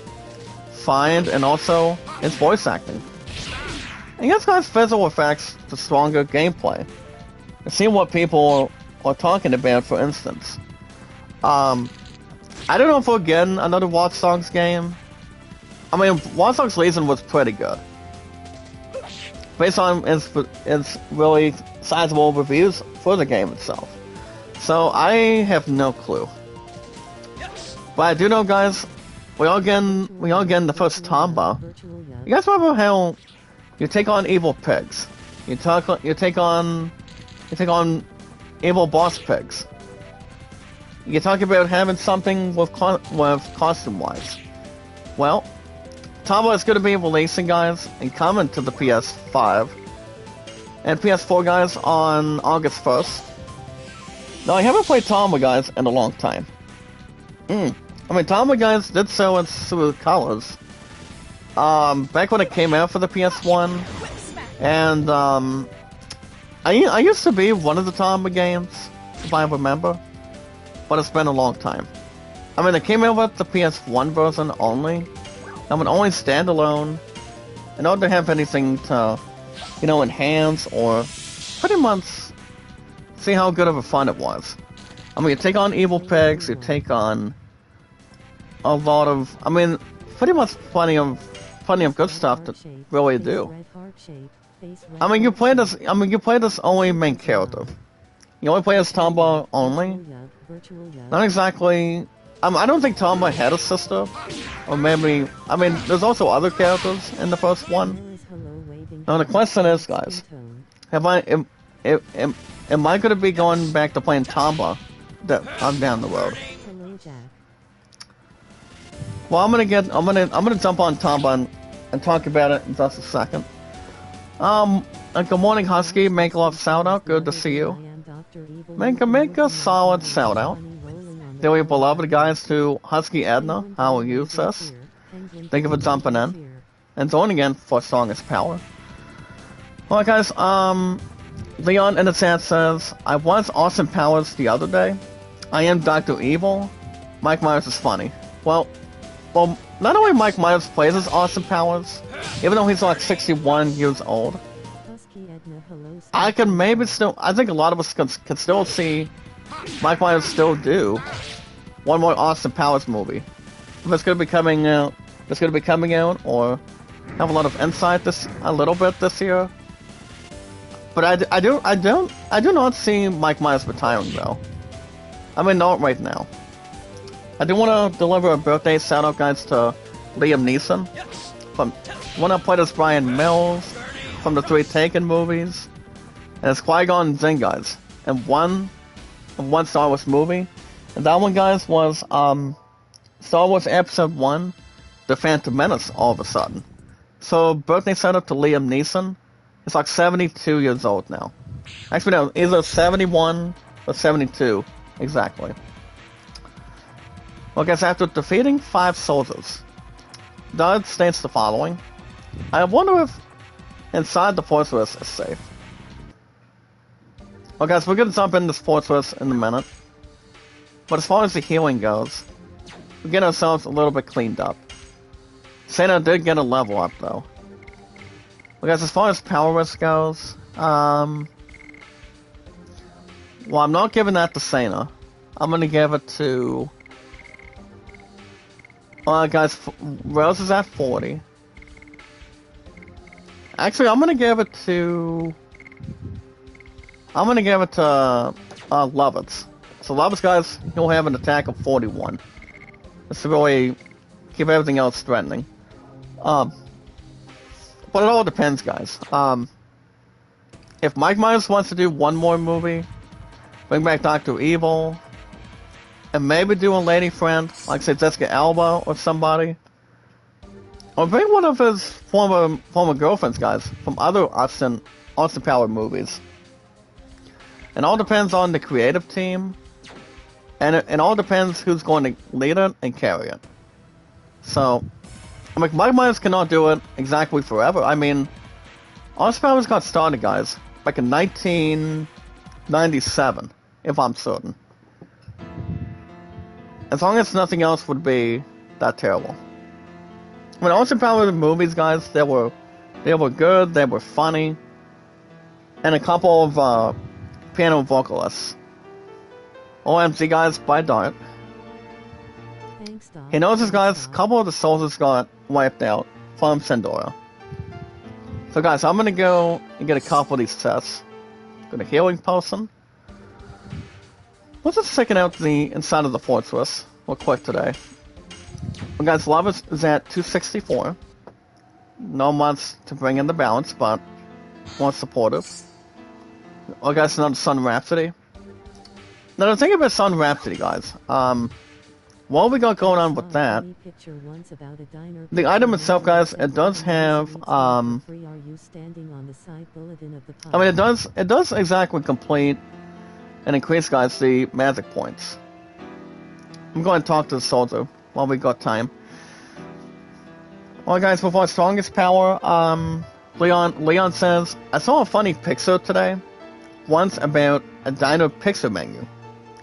find, and also its voice acting. And yes, guys, visual effects to stronger gameplay. I've seen what people are talking about, for instance. I don't know if we're getting another Watch Dogs game. I mean, Watch Dogs Legion was pretty good. Based on its really sizable reviews for the game itself. So I have no clue. But I do know, guys, we all getting the first Tomba. You guys remember how you take on evil pigs? You take on evil boss pigs. You talk about having something with costume-wise. Well, Tomba is going to be releasing, guys, and coming to the PS5 and PS4, guys, on August 1st. Now, I haven't played Tomba, guys, in a long time. I mean, Tomba, guys, did sell in smooth colors. Back when it came out for the PS1, and I used to be one of the Tomba games, if I remember, but it's been a long time. I mean, it came out with the PS1 version only. I mean, only standalone. In order to have anything to, you know, enhance or pretty much see how good of a fun it was. I mean, you take on evil pigs, you take on a lot of, I mean, pretty much plenty of good stuff to really do. I mean, you play this only main character. You only play as Tomba only. Not exactly. I don't think Tomba had a sister, or maybe. I mean, there's also other characters in the first one. Now the question is, guys, am I going to be going back to playing Tomba? I'm down the road. Well, I'm gonna jump on Tomba and talk about it in just a second. Good morning, Husky. Make a love shout out. Good to see you. Make a solid shout out. Dearly beloved guys to Husky Edna. How are you, sis? Thank you for jumping in and joining in for Strongest Power. Well, guys, Leon in the chat says, I was Austin Powers the other day. I am Dr. Evil. Mike Myers is funny. Well, not only Mike Myers plays as Austin Powers, even though he's like 61 years old, I can maybe still, I think a lot of us can still see Mike Myers still do one more Austin Powers movie. If it's going to be coming out, or have a lot of insight a little bit this year. But I do not see Mike Myers retiring though. I mean, not right now. I do want to deliver a birthday shout out, guys, to Liam Neeson. When I played as Brian Mills from the 3 Taken movies, and it's Qui-Gon Jinn, guys, and one Star Wars movie, and that one, guys, was Star Wars Episode 1, The Phantom Menace, all of a sudden. So, birthday shout out to Liam Neeson. He's like 72 years old now. Actually, no, either 71 or 72, exactly. Well, guys, after defeating 5 soldiers, Dodd states the following. I wonder if inside the fortress is safe. Well, guys, we're gonna jump in this fortress in a minute. But as far as the healing goes, we get ourselves a little bit cleaned up. Sena did get a level up, though. Well, guys, as far as power risk goes, well, I'm not giving that to Sena. I'm gonna give it to... guys, Rose is at 40. Actually, I'm gonna give it to Lovitz. So Lovitz, guys, he'll have an attack of 41. Just to really keep everything else threatening. But it all depends, guys. If Mike Myers wants to do one more movie, bring back Dr. Evil, and maybe do a lady friend, like say Jessica Alba or somebody. Or bring one of his former girlfriends, guys, from other Austin Power movies. It all depends on the creative team, and it all depends who's going to lead it and carry it. So, I mean, Mike Myers cannot do it exactly forever. I mean, Austin Powers got started, guys, back in 1997, if I'm certain. As long as nothing else would be that terrible. I mean, Austin Powers movies, guys, they were good, they were funny, and a couple of piano vocalists. OMG, guys, by Dart. He notices, guys, a couple of the soldiers got wiped out from Sandora. So, guys, I'm gonna go and get a couple of these tests. Got a healing potion. Let's just check out the inside of the fortress real quick today. Well, guys, lava is at 264. No months to bring in the balance, but more supportive. Oh, guys, another Sun Rhapsody. Now, the thing about Sun Rhapsody, guys, what we got going on with that, the item itself, guys, it does have, I mean, it does exactly complete and increase, guys, the magic points. I'm going to talk to the soldier while we got time. Well, guys, with our strongest power, Leon says, I saw a funny picture today, once about a diner picture menu.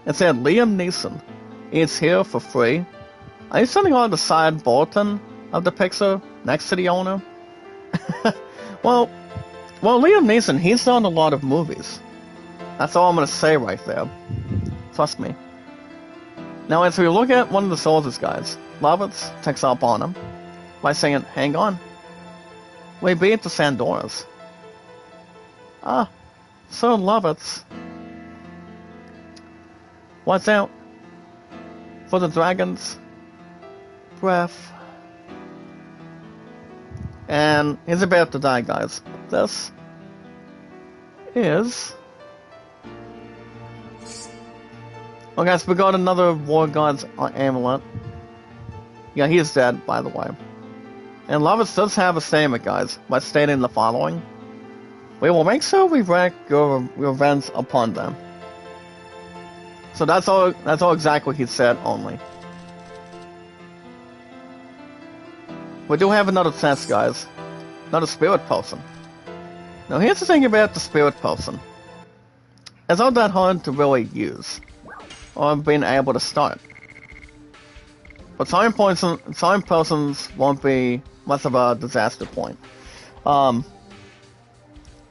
It said, Liam Neeson eats here for free. Are you sending on the side bulletin of the picture next to the owner? well, Liam Neeson, he's done a lot of movies. That's all I'm going to say right there. Trust me. Now, as we look at one of the soldiers, guys, Lovitz takes up on him by saying, hang on. We beat the Sandoras. Ah, so Lovitz. Watch out for the dragon's breath. And he's about to die, guys. This is... Oh, guys, we got another War God's amulet. Yeah, he is dead, by the way. And Lovitz does have a statement, guys, by stating the following. We will make sure we wreak your revenge upon them. So that's all exactly he said only. We do have another test, guys. Another spirit potion. Now here's the thing about the spirit potion. It's not that hard to really use. Or being able to start. But time potions won't be much of a disaster point. No,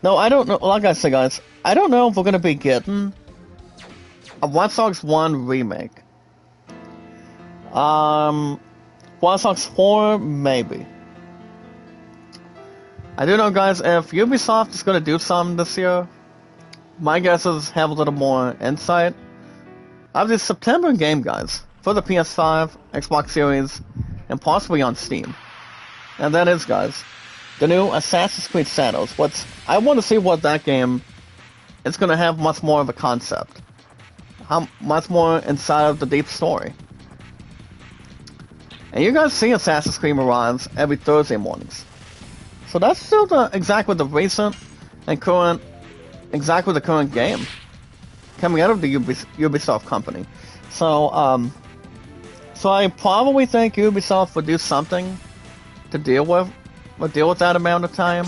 I don't know, like I said, guys, I don't know if we're gonna be getting a Watch Dogs 1 remake. Watch Dogs 4, maybe. I do know, guys, if Ubisoft is going to do something this year, my guess is have a little more insight. Of this September game, guys, for the PS5, Xbox Series, and possibly on Steam. And that is, guys, the new Assassin's Creed Shadows. I want to see what that game is going to have much more of a concept. How much more inside of the deep story. And you guys see Assassin's Creed Mirage every Thursday mornings. So that's still exactly the recent and current game coming out of the Ubisoft company. So I probably think Ubisoft would do something to deal with that amount of time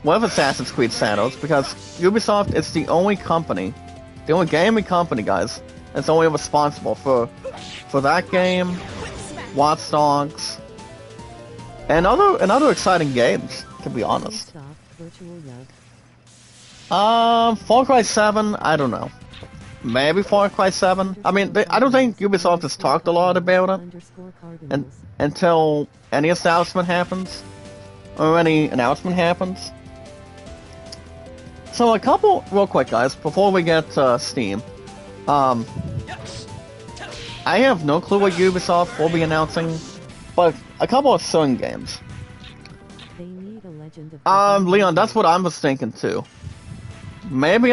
with Assassin's Creed Shadows, because Ubisoft is the only gaming company, guys, that's only responsible for that game, Watch Dogs, and other exciting games, to be honest. Far Cry 7, I don't know. Maybe Far Cry 7. I mean, I don't think Ubisoft has talked a lot about it until any announcement happens. So a couple, real quick, guys, before we get Steam. I have no clue what Ubisoft will be announcing, but a couple of certain games. Leon, that's what I was thinking too. Maybe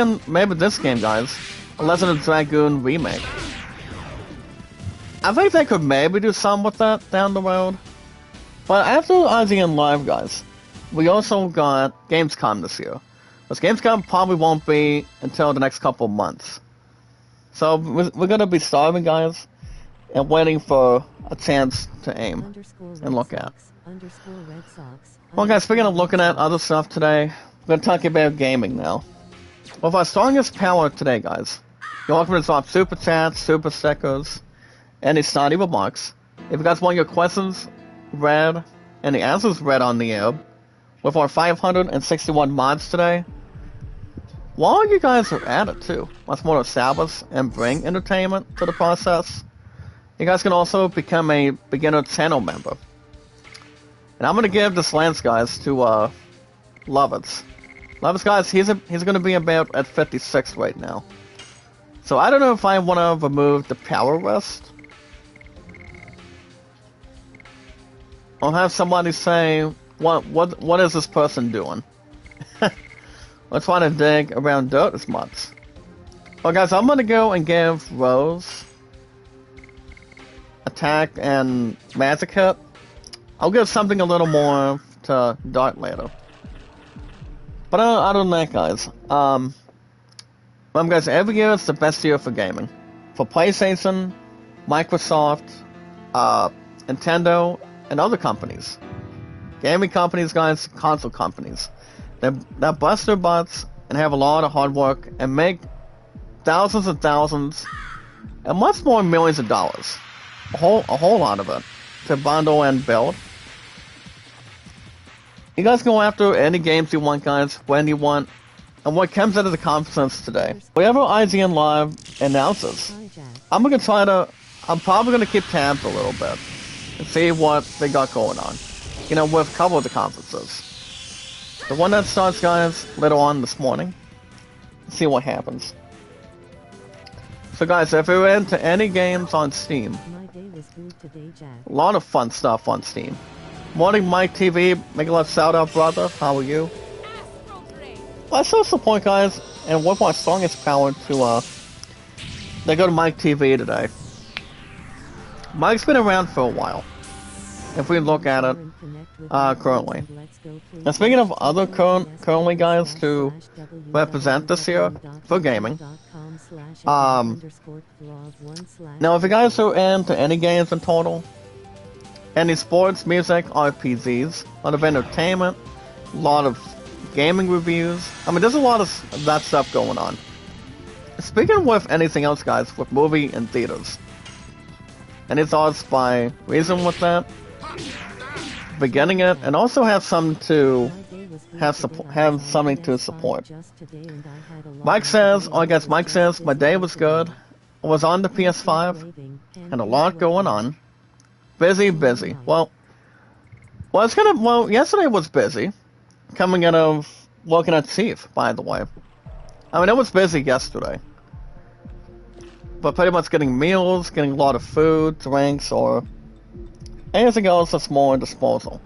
this game, guys, a Legend of Dragoon remake. I think they could maybe do something with that down the road. But after IGN Live, guys, we also got Gamescom this year. But Gamescom probably won't be until the next couple of months. So we're gonna be starving, guys, and waiting for a chance to aim and look at. Well, guys, speaking of looking at other stuff today, we're gonna talk about gaming now. With our strongest power today, guys, you're welcome to drop super chats, super stickers, any snotty remarks. If you guys want your questions read and the answers read on the air, with our 561 mods today, while you guys are at it too, let's more establish and bring entertainment to the process. You guys can also become a beginner channel member. And I'm gonna give this lance, guys, to Lovitz. Lovitz, guys, he's gonna be about at 56 right now. So I don't know if I want to remove the power wrist. I'll have somebody say, what is this person doing? Let's try to dig around dirt as much. Well guys, I'm gonna go and give Rose attack and magic hit. I'll give something a little more to Dart later. But other than that guys, guys, every year it's the best year for gaming. For PlayStation, Microsoft, Nintendo, and other companies. Gaming companies, guys, console companies. They bust their butts and have a lot of hard work and make thousands and thousands and much more millions of dollars. A whole lot of it to bundle and build. You guys go after any games you want, guys, when you want, and what comes out of the conference today. Whatever IGN Live announces, I'm probably gonna keep tabs a little bit and see what they got going on. You know, with a couple of the conferences. The one that starts, guys, later on this morning. Let's see what happens. So guys, if you're into any games on Steam, a lot of fun stuff on Steam. Morning Mike TV, make a love shout out brother, how are you? Well, I still support guys, and with my strongest power to they go to Mike TV today. Mike's been around for a while. If we look at it currently. And speaking of other currently guys to represent this year for gaming, now if you guys are into any games in total, any sports, music, RPGs, a lot of entertainment, a lot of gaming reviews, I mean there's a lot of that stuff going on. Speaking with anything else guys, with movie and theaters, any thoughts by reason with that? Beginning it, and also have something to have something to support. Mike says, I guess Mike says, my day was good. I was on the PS5, and a lot going on. Busy. Well, yesterday was busy. Coming out of working at Steve, by the way. I mean, it was busy yesterday. But pretty much getting meals, getting a lot of food, drinks, or anything else that's more disposal.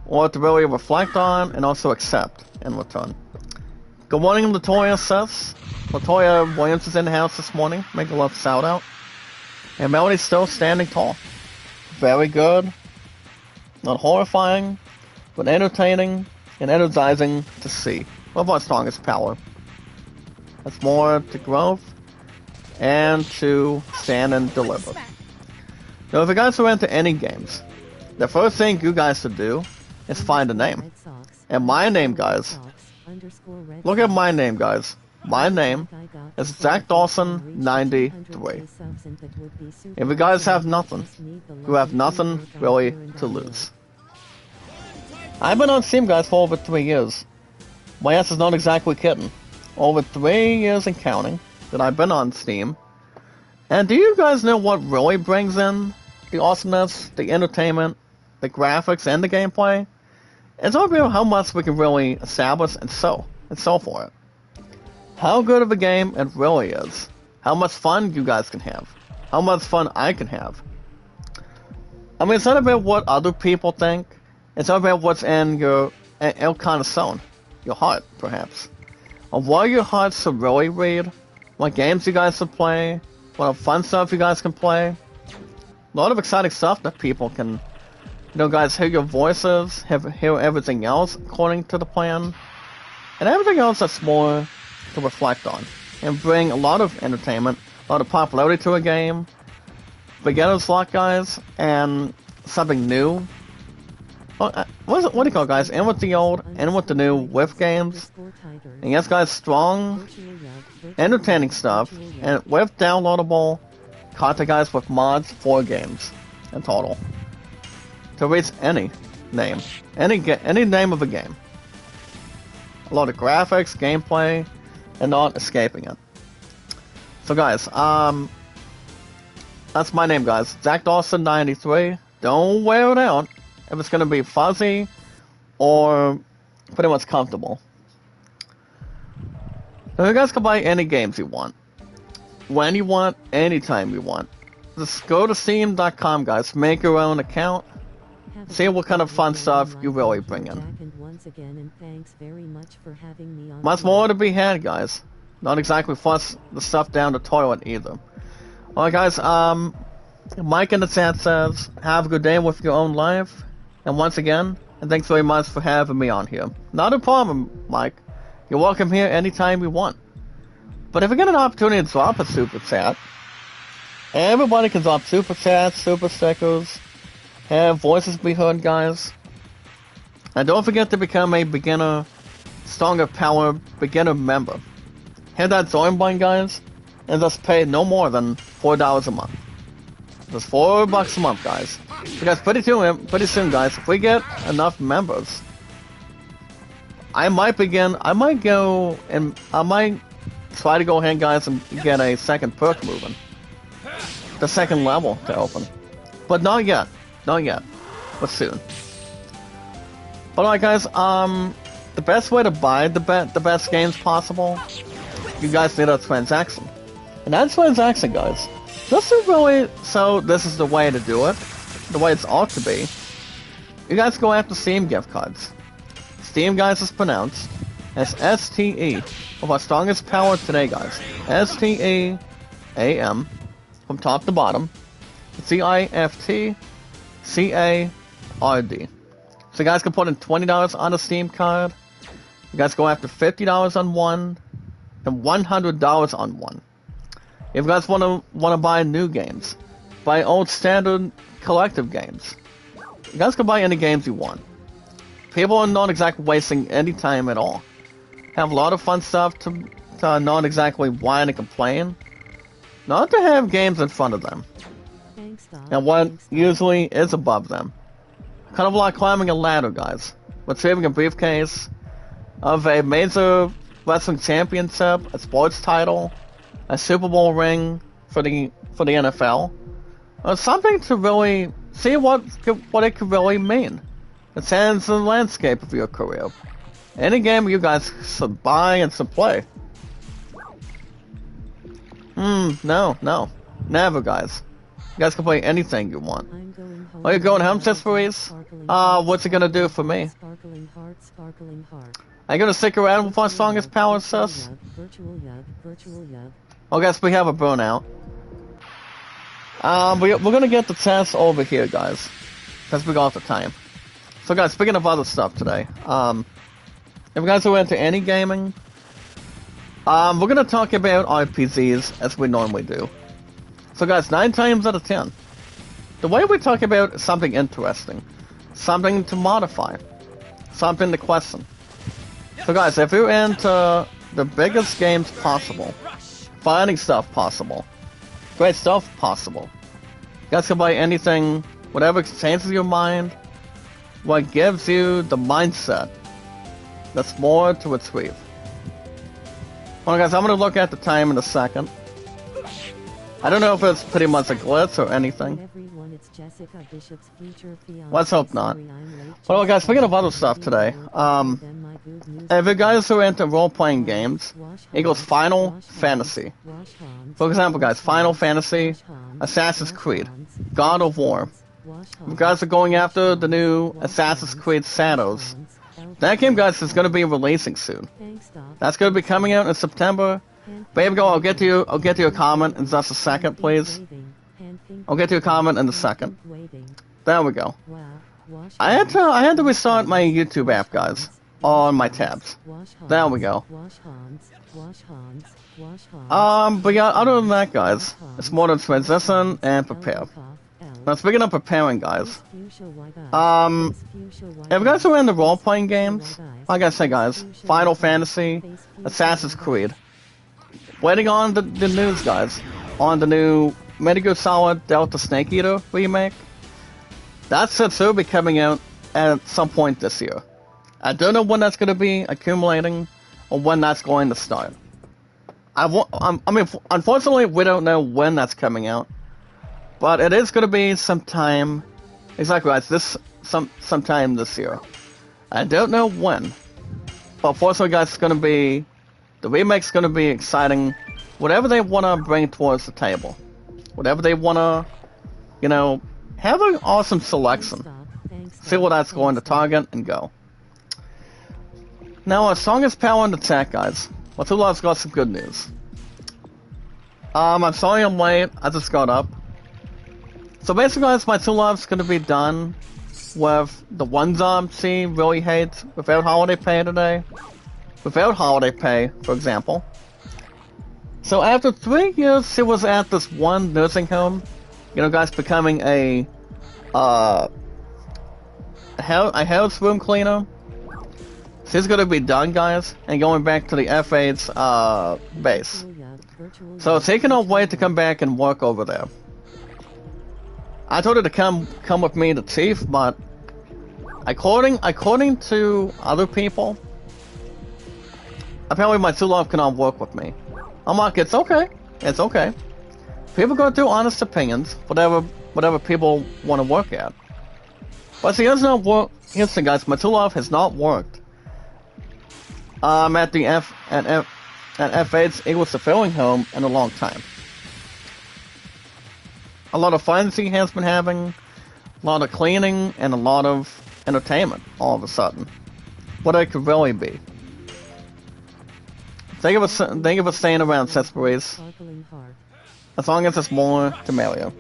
Or to really reflect on and also accept in return. Good morning, Latoya says. Latoya Williams is in the house this morning. Make a love shout out. And Melody's still standing tall. Very good. Not horrifying, but entertaining and energizing to see. One of our strongest power. That's more to growth and to stand and deliver. Now, if you guys are into any games, the first thing you guys should do is find a name. And my name, guys, look at my name, guys. My name is Zach Dawson 93. If you guys have nothing, you have nothing really to lose. I've been on Steam, guys, for over 3 years. My ass is not exactly kidding. Over 3 years and counting that I've been on Steam. And do you guys know what really brings in the awesomeness, the entertainment, the graphics, and the gameplay? It's all about how much we can really establish and sell for it. How good of a game it really is. How much fun you guys can have. How much fun I can have. I mean, it's not about what other people think. It's not about what's in your el corazón, your heart, perhaps. Of what your heart should really read. What games you guys should play. What fun stuff you guys can play. A lot of exciting stuff that people can, you know, guys, hear your voices, hear everything else according to the plan, and everything else that's more to reflect on, and bring a lot of entertainment, a lot of popularity to a game, beginner's luck, guys, and something new. What do you call it, guys? In with the old, in with the new, with games. And yes, guys, strong, entertaining stuff, and with downloadable content, guys, with mods, 4 games in total. To reach any name, any name of a game. A lot of graphics, gameplay, and not escaping it. So, guys, that's my name, guys. Zach Dawson 93. Don't wear it out if it's going to be fuzzy or pretty much comfortable. Now, you guys can buy any games you want. when you want, anytime you want. Just go to Steam.com, guys. Make your own account. See what kind of fun stuff you really bring in. Much more to be had, guys. Not exactly flush the stuff down the toilet either. Alright, guys, Mike in the chat says, have a good day with your own life. And once again, and thanks very much for having me on here. Not a problem, Mike. You're welcome here anytime you want. But if we get an opportunity to drop a super chat, everybody can drop super chats, super stickers, have voices be heard, guys. And don't forget to become a beginner, stronger power beginner member. Hit that join button, guys, and just pay no more than $4 a month. Just $4 a month, guys. Because pretty soon, guys, if we get enough members, I might try to go ahead, guys, and get a second perk moving. The second level to open. But not yet. Not yet. But soon. But alright, guys, the best way to buy the best games possible, you guys need a transaction. And that transaction, guys, this is the way to do it. The way it's ought to be. You guys go after Steam gift cards. Steam, guys, is pronounced as STE, with our strongest power today, guys. STEAM, from top to bottom. CIFTCARD. So you guys can put in $20 on a Steam card. You guys go after $50 on one, and $100 on one. If you guys want to buy new games, buy old standard collective games, you guys can buy any games you want. People are not exactly wasting any time at all. Have a lot of fun stuff to not exactly whine and complain. Not to have games in front of them. And what usually is above them. Kind of like climbing a ladder, guys. Retrieving a briefcase of a major wrestling championship, a sports title, a Super Bowl ring for the NFL. Something to really see what it could really mean. It changes the landscape of your career. Any game you guys should buy and should play. No. Never, guys. You guys can play anything you want. Are you going home, Tisperies? What's it gonna do for me? Are you gonna stick around with our strongest power, sis? I guess we have a burnout. We're gonna get the test over here, guys. Because we got the time. So guys, speaking of other stuff today, if you guys are into any gaming, we're gonna talk about RPGs as we normally do. So guys, 9 times out of 10, the way we talk about something interesting, something to modify, something to question. So guys, if you're into the biggest games possible, finding stuff possible, great stuff possible, you guys can buy anything, whatever changes your mind, what gives you the mindset that's more to retrieve. Well guys, I'm gonna look at the time in a second. I don't know if it's pretty much a glitch or anything. Let's hope not. Well guys, speaking of other stuff today, if you guys are into role-playing games, equals Final Fantasy. For example guys, Final Fantasy, Assassin's Creed, God of War. If you guys are going after the new Assassin's Creed Shadows, that game, guys, is going to be releasing soon. That's going to be coming out in September. Babe, go. I'll get to your comment in just a second, please. I'll get to your comment in a second. There we go. I had to restart my YouTube app, guys, on my tabs. There we go. But yeah, other than that, guys, it's more to transition and prepare. Now, speaking of preparing, guys, if you guys are into role-playing games, like I said, guys, Final Fantasy, Assassin's Creed, waiting on the news, guys, on the new Metal Gear Solid Delta Snake Eater remake. That said, will be coming out at some point this year. I don't know when that's going to be accumulating, or when that's going to start. I mean, unfortunately, we don't know when that's coming out. But it is going to be sometime, exactly right, sometime this year. I don't know when. But fortunately, guys, the remake's going to be exciting whatever they want to bring towards the table. Whatever they want to, you know, have an awesome selection. See what that's going to target and go. Now, our strongest power in the chat, guys. Well, Two Love's got some good news. I'm sorry I'm late. I just got up. So basically, guys, my Two Love's going to be done with the one job she really hates without holiday pay today. Without holiday pay, for example. So after 3 years, she was at this one nursing home. You know, guys, becoming a house room cleaner. She's gonna be done, guys, and going back to the F8's base. So taking her way to come back and work over there. I told her to come with me to Chief, but according to other people, apparently my Two Love cannot work with me. I'm like, it's okay. It's okay. People go through honest opinions, whatever people want to work at. But see, here's the thing, guys. My Two Love has not worked. At the F8's English Fulfilling Home in a long time. A lot of fun she has been having, a lot of cleaning, and a lot of entertainment all of a sudden. What it could really be. Think of us staying around Sesperies. As long as it's more to Mario.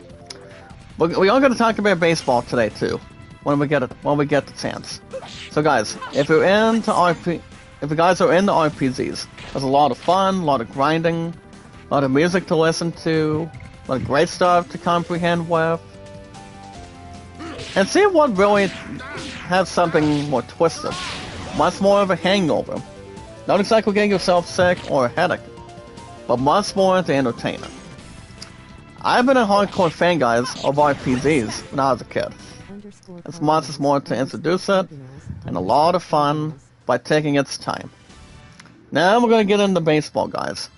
We are going to talk about baseball today too, when we get the chance. So guys, if you guys are into RPGs, there's a lot of fun, a lot of grinding, a lot of music to listen to, a lot of great stuff to comprehend with, and see what really has something more twisted, much more of a hangover. Not exactly getting yourself sick or a headache, but much more to entertain it. I've been a hardcore fan, guys, of RPGs when I was a kid. It's much more to introduce it, and a lot of fun by taking its time. Now we're going to get into baseball, guys.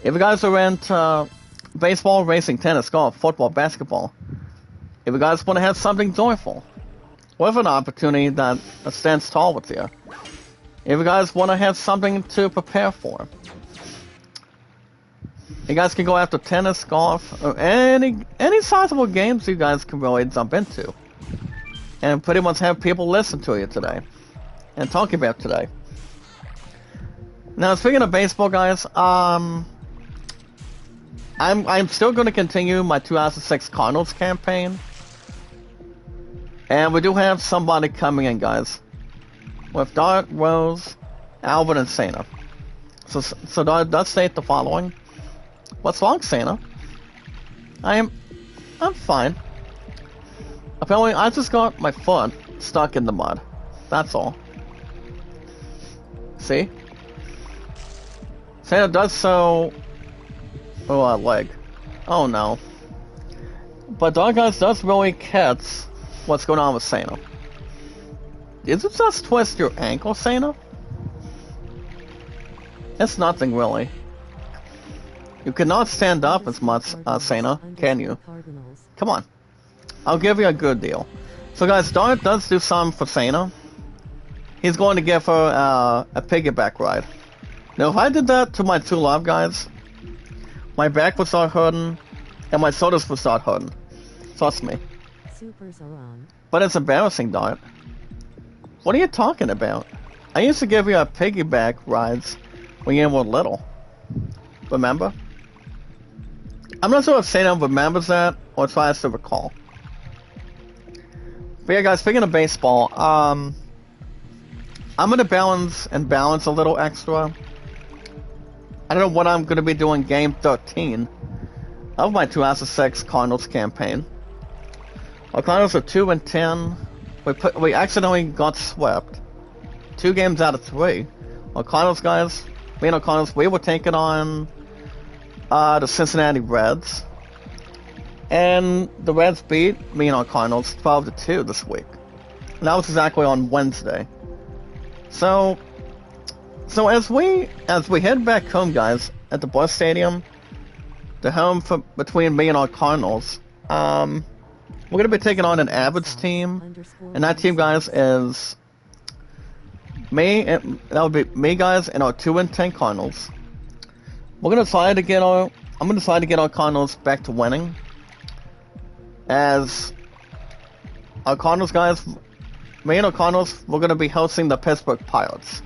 If you guys are into baseball, racing, tennis, golf, football, basketball, if you guys want to have something joyful, with an opportunity that stands tall with you, if you guys want to have something to prepare for, you guys can go after tennis, golf, or any sizable games you guys can really jump into. And pretty much have people listen to you today. And talk about today. Now, speaking of baseball, guys, I'm still going to continue my 2006 Cardinals campaign. And we do have somebody coming in, guys. With Dart, Rose, Alvin, and Sana. So Dart does state the following. What's wrong, Sana? I'm fine. Apparently, I just got my foot stuck in the mud. That's all. See? Sana does so... Oh, leg. Oh, no. But Dart, guys, does really catch what's going on with Sana. Did you just twist your ankle, Sana? It's nothing, really. You cannot stand up as much, Sana, can you? Come on. I'll give you a good deal. So, guys, Dart does do something for Sana. He's going to give her a piggyback ride. Now, if I did that to my Two Love, guys, my back would start hurting, and my shoulders would start hurting. Trust me. But it's embarrassing, Dart. What are you talking about? I used to give you a piggyback rides when you were little. Remember? I'm not sure if Sana remembers that or tries to recall. But yeah, guys, speaking of baseball, I'm gonna balance a little extra. I don't know what I'm gonna be doing game 13 of my 2006 Cardinals campaign. Our Cardinals are 2-10. We accidentally got swept 2 games out of 3. Our Cardinals, guys, me and our Cardinals, we were taking on the Cincinnati Reds, and the Reds beat me and our Cardinals 12-2 this week. And that was exactly on Wednesday. So as we head back home, guys, at the Busch Stadium, the home between me and our Cardinals, we're going to be taking on an average team, and that team, guys, is me, and that would be me, guys, and our 2-10 Cardinals, we're gonna try to get our. I'm gonna try to get our Cardinals back to winning. As our Cardinals guys, me and our Cardinals, we're gonna be hosting the Pittsburgh Pirates.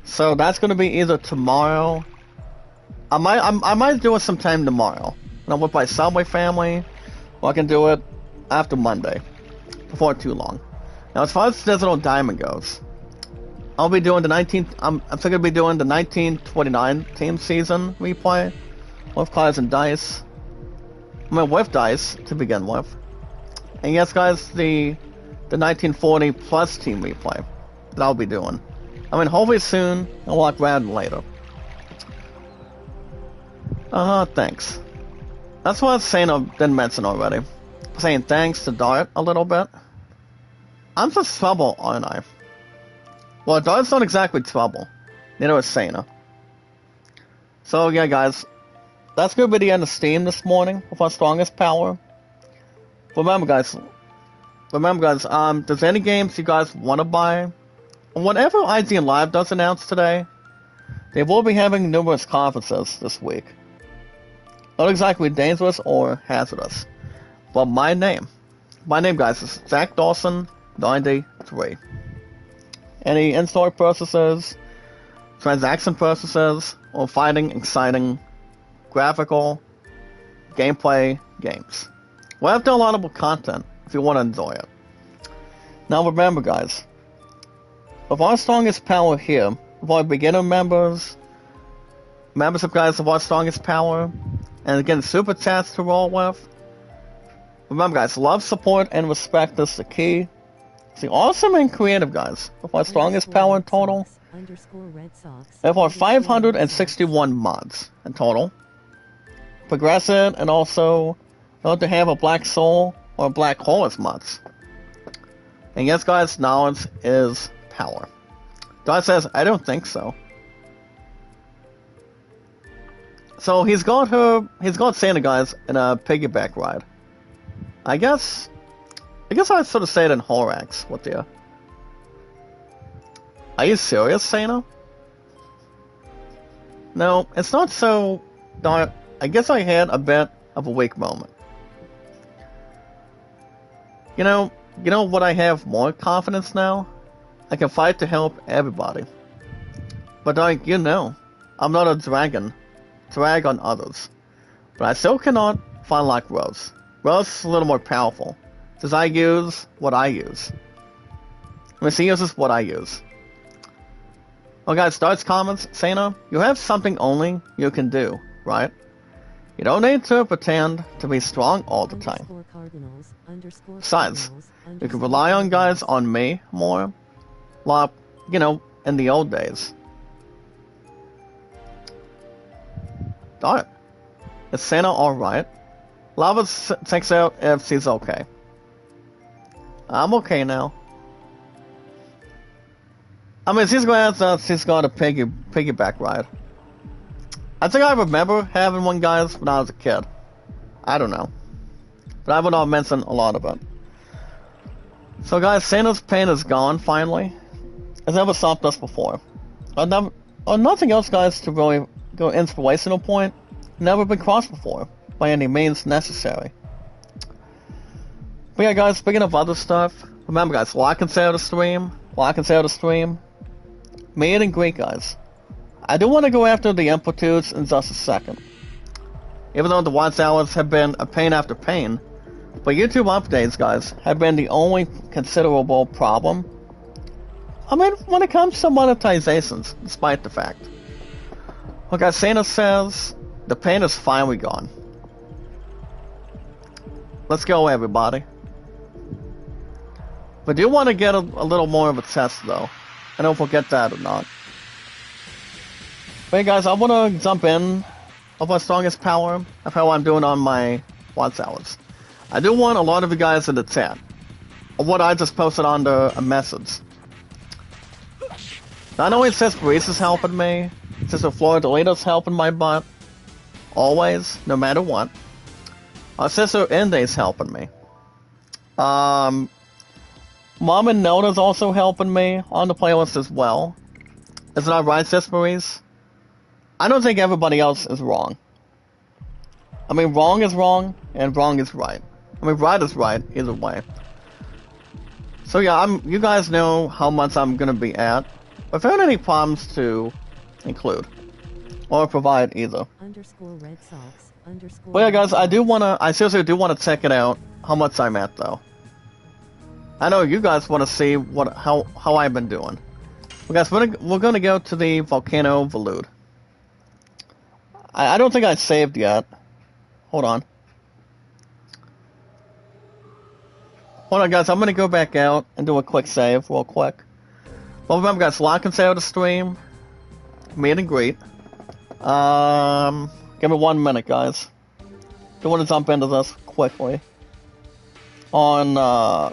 So that's gonna be either tomorrow. I might do it sometime tomorrow. And I'm with my Subway family, or I can do it after Monday, before too long. Now, as far as Digital Diamond goes, I'll be doing the 19. I'm still gonna be doing the 1929 team season replay with cards and dice. I mean, with dice to begin with. And yes, guys, the 1940 plus team replay that I'll be doing. I mean, hopefully soon, and we'll like rather than later. Thanks. That's what I was saying I didn't mention already. Saying thanks to Dart a little bit. I'm just trouble, aren't I? Well, Dart's not exactly trouble. Neither is Sana. So yeah, guys. That's gonna be the end of Steam this morning with our strongest power. Remember guys, there's any games you guys want to buy, whatever IGN Live does announce today, they will be having numerous conferences this week. Not exactly dangerous or hazardous, but my name guys is Zach Dawson 93. Any in-store purchases, transaction purchases, or finding exciting graphical gameplay games. We'll have downloadable content if you want to enjoy it. Now remember guys, with our strongest power here, with our beginner members of guys of our strongest power, and again super chats to roll with, remember guys, love, support, and respect is the key. See, awesome and creative guys, with our strongest power in total, with our 561 mods in total, progressive, and also not to have a black soul or a black hole as mods. And yes guys, knowledge is power. Dot says, I don't think so. So he's got Santa guys in a piggyback ride. I guess I'd sort of say it in Horax with you. Are you serious, Santa? No, it's not so dark. I guess I had a bit of a weak moment. You know what I have more confidence now? I can fight to help everybody. But like, I'm not a dragon. Drag on others. But I still cannot find like Rose. Rose is a little more powerful. Does I use what I use? I mean, she uses what I use. Well guys, starts comments, Sana, you have something only you can do, right? You don't need to pretend to be strong all the time. Besides, you can rely on guys on me more, like, in the old days. Darn it. Is Santa alright? Lava checks out if she's okay. I'm okay now. I mean, she's got a piggyback ride. I think I remember having one, guys, when I was a kid. I don't know. But I would not mention a lot of it. So guys, Santa's pain is gone, finally. It's never stopped us before. Or nothing else, guys, to really go inspirational point. Never been crossed before, by any means necessary. But yeah, guys, speaking of other stuff, remember, guys, like and share the stream. Meet and greet, guys. I do want to go after the Amplitudes in just a second. Even though the watch hours have been a pain after pain, but YouTube updates, guys, have been the only considerable problem. I mean, when it comes to monetizations, despite the fact. Well, guys, Santa says, the pain is finally gone. Let's go, everybody. But do you want to get a little more of a test, though? I don't know if we'll get that or not. But hey, guys, I want to jump in of my strongest power of how I'm doing on my watch hours. I do want a lot of you guys in the chat of what I just posted under a message. Not only Sis Breeze helping me, Sister Florida helping my butt, always, no matter what. Our Sister Inde's helping me. Mom and Nona's also helping me on the playlist as well. Is that right, Sis Breeze? I don't think everybody else is wrong. I mean, wrong is wrong, and wrong is right. I mean, right is right, either way. So yeah, you guys know how much I'm gonna be at. If there are any problems to include, or provide either. _Red Sox _ But yeah, guys, I seriously do wanna check it out, how much I'm at, though. I know you guys wanna see how I've been doing. Well, guys, we're gonna go to the Volcano Volute. I don't think I saved yet. Hold on. Hold on, guys. I'm gonna go back out and do a quick save, real quick. Well, remember, guys, like and share the stream. Meet and greet. Give me 1 minute, guys. Do want to jump into this quickly. Well,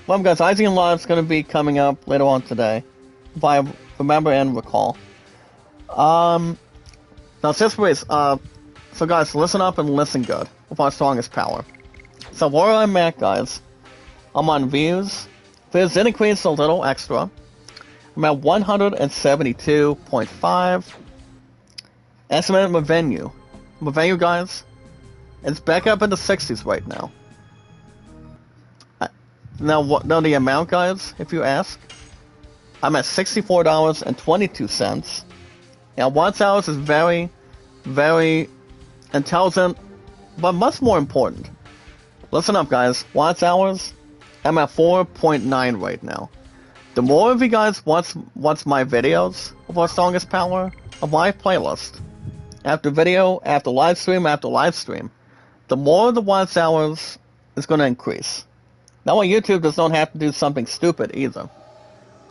guys, IGN Live's gonna be coming up later on today, if I remember and recall. Now, so guys, listen up and listen good with our strongest power. So where I'm at, guys, I'm on views. Views did increase a little extra. I'm at 172.5. Estimated revenue. Revenue, guys, it's back up in the 60s right now. Now the amount, guys, if you ask, I'm at $64.22. Now, watch hours is very, very intelligent, but much more important. Listen up, guys. Watch hours, I'm at 4.9 right now. The more of you guys watch my videos of our strongest power, of my playlist, after video, after live stream, the more the watch hours is going to increase. That way YouTube does not have to do something stupid either.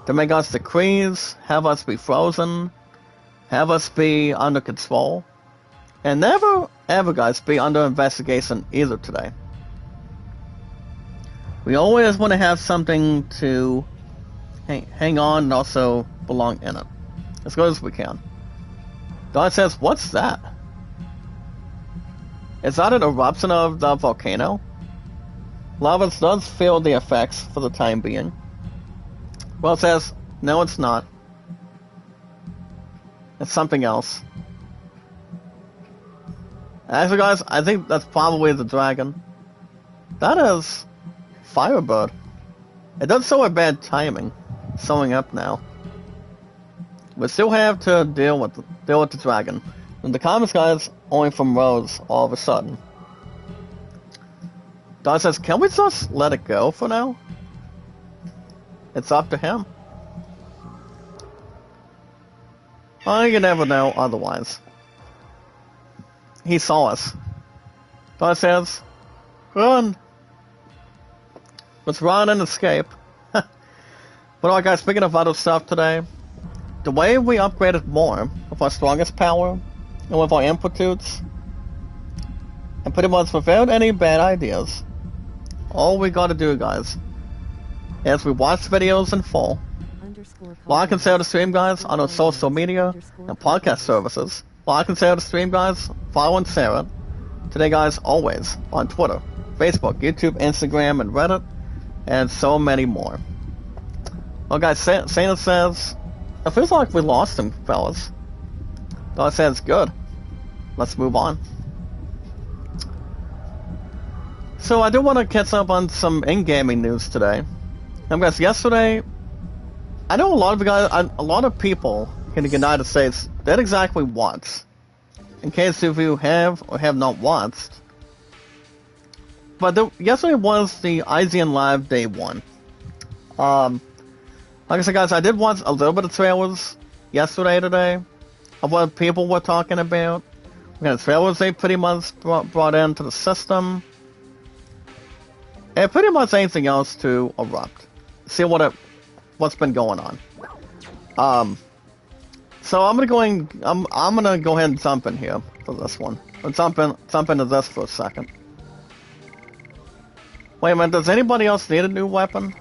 To make us decrease, have us be frozen, have us be under control, and never, ever, guys, be under investigation either today. We always want to have something to hang on and also belong in it. As good as we can. God says, what's that? Is that an eruption of the volcano? Lava does feel the effects for the time being. Well, it says, no, it's not. It's something else. Actually, guys, I think that's probably the dragon. That is Firebird. It does show a bad timing, showing up now. We still have to deal with the dragon. And the comments, guys, only from Rose all of a sudden. Don says, can we just let it go for now? It's up to him. Oh, you never know otherwise. He saw us. Don says, run! Let's run and escape. But alright, guys, speaking of other stuff today, the way we upgraded more with our strongest power and with our input-toots, and pretty much without any bad ideas, all we gotta do, guys, is we watch videos in full, like and share the stream, guys, on our social media and podcast services, like and share the stream, guys, follow and share it. Today, guys, always on Twitter, Facebook, YouTube, Instagram, and Reddit, and so many more. Well, guys, Santa says, it feels like we lost him, fellas. God says, good. Let's move on. So I do want to catch up on some in-gaming news today. Now, guys, yesterday, I know a lot of people in the United States did exactly once. In case if you have or have not watched. But yesterday was the IGN Live Day 1. Like I said, guys, I did watch a little bit of trailers yesterday today of what people were talking about. We had trailers they pretty much brought into the system. And pretty much anything else to erupt. See what's been going on. So I'm gonna go ahead and jump in here for this one. I'll jump into this for a second. Wait a minute, does anybody else need a new weapon?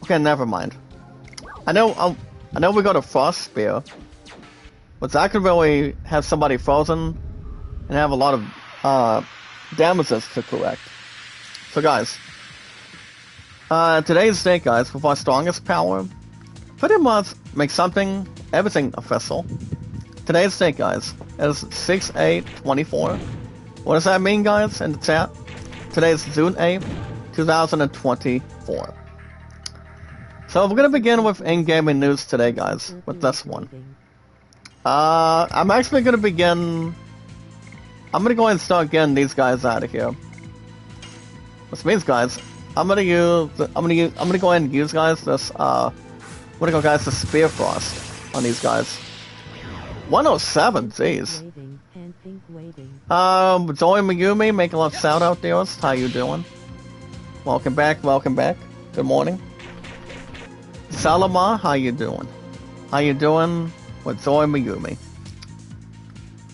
Okay, never mind. I know we got a Frost Spear, but that could really have somebody frozen and have a lot of damages to correct. So guys, today's day, guys, with our strongest power, pretty much make everything official. today's date, guys, is 6/8/24. What does that mean, guys, in the chat? Today's June 8th, 2024. So we're gonna begin with in-gaming news today, guys, with this one. I'm actually gonna begin. I'm gonna go ahead and start getting these guys out of here. Which means, guys, I'm gonna go ahead and use, guys, this I'm gonna go, guys, the Spear Frost on these guys. 107, jeez. Zoe Mayumi, make a love shout out, dearest. How you doing? Welcome back, welcome back. Good morning. Salama, how you doing? How you doing with Zoe Mayumi?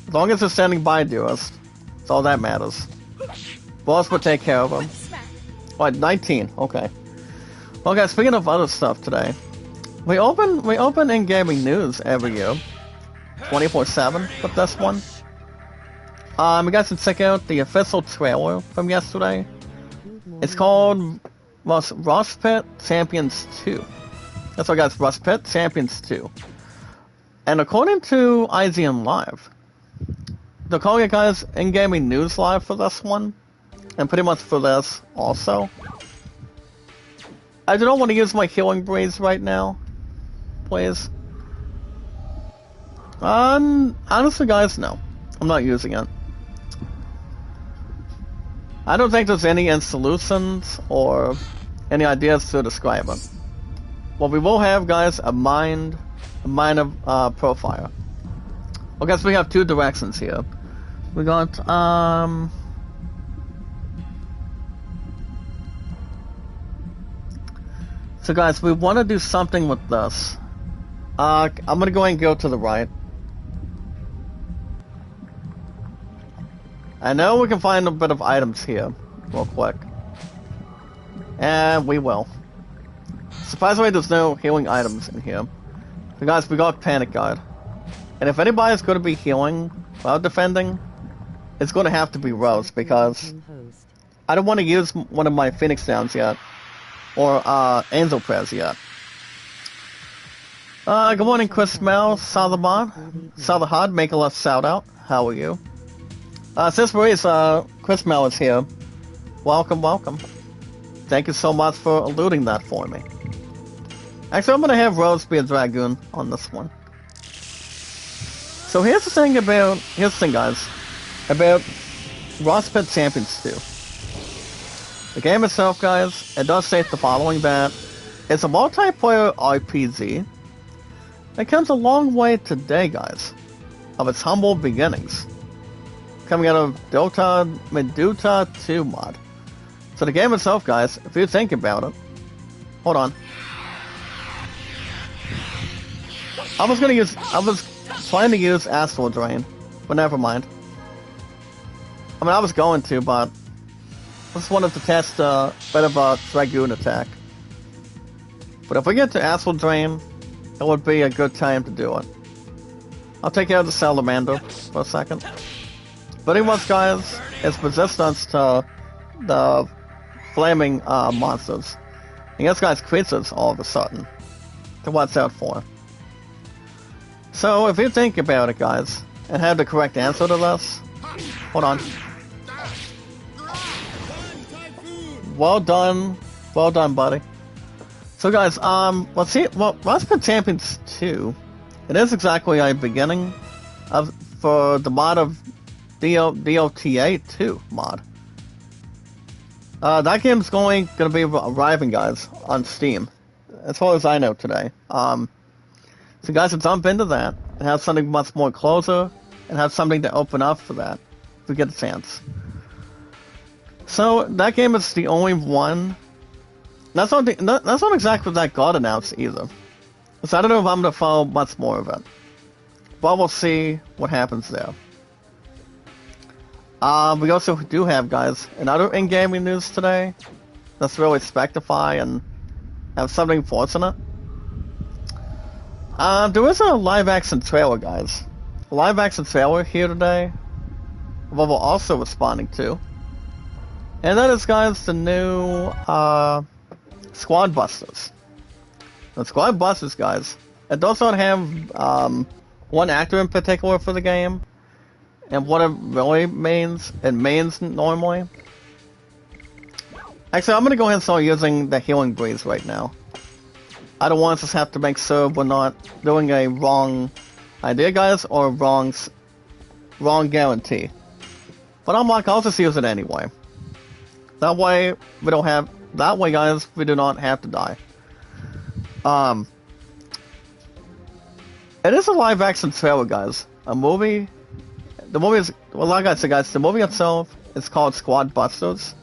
As long as you're standing by, dearest, that's all that matters. Boss will take care of him. What, 19? Okay. Well, guys, speaking of other stuff today, we open in-gaming news every year, 24/7 with this one. You guys can check out the official trailer from yesterday. It's called Rust Pit Champions 2. That's right, guys, Rust Pit Champions 2. And according to IGN Live, they're calling it, guys, in-gaming news live for this one, and pretty much for this also. I do not want to use my healing breeze right now, please. Honestly, guys, no. I'm not using it. I don't think there's any solutions or any ideas to describe it. What we will have, guys, a mind of profile. Well, guys, we have two directions here. We got so, guys, we want to do something with this. I'm gonna go ahead and go to the right. I know we can find a bit of items here, real quick. And we will. Surprisingly, there's no healing items in here. So, guys, we got Panic Guard. And if anybody's going to be healing while defending, it's going to have to be Rose, because I don't want to use one of my Phoenix Downs yet. Or Angel Prayers yet. Good morning, Chris Mel, Salahad, make a left shout out. How are you? Sis Maurice, Chris Mel is here. Welcome, welcome. Thank you so much for eluding that for me. Actually, I'm gonna have Rose be a Dragoon on this one. So here's the thing, guys, about Rust Pit Champions 2. The game itself, guys, it does state the following, that it's a multiplayer RPG that comes a long way today, guys, of its humble beginnings, coming out of Dota Meduta 2 mod. So the game itself, guys, if you think about it, hold on. I was trying to use Astral Drain, but never mind. I mean, I was going to, but I just wanted to test a bit of a Dragoon attack. But if we get to Astral Drain, it would be a good time to do it. I'll take care of the Salamander for a second. But anyway, guys, it's resistance to the flaming monsters. And this guy's creatures all of a sudden to watch out for. So if you think about it, guys, and have the correct answer to this, hold on. Well done, buddy. So, guys, let's see. Well, Rust Pit Champions 2, it is exactly a beginning for the mod of DOTA 2 mod. That game's going to be arriving, guys, on Steam, as far as I know today. So, guys, to jump into that and have something much more closer and have something to open up for that, if we get a chance. So that game is the only one. That's not exactly what that got announced either. So I don't know if I'm gonna follow much more of it, but we'll see what happens there. We also do have, guys, another in-gaming news today that's really Spectify and have something fortunate. There is a live-action trailer, guys. A live-action trailer here today, what we're also responding to. And that is, guys, the new Squad Busters. The Squad Busters, guys, it does not have one actor in particular for the game, and what it really means. It means normally. Actually, I'm gonna go ahead and start using the healing breeze right now. I don't want us to have to make sure we're not doing a wrong idea, guys, or wrong guarantee. But I'm like, I'll just use it anyway. That way, we don't have. That way, guys, we do not have to die. It is a live action trailer, guys. A movie. The movie is, well, like I said, guys, the movie itself is called Squad Busters.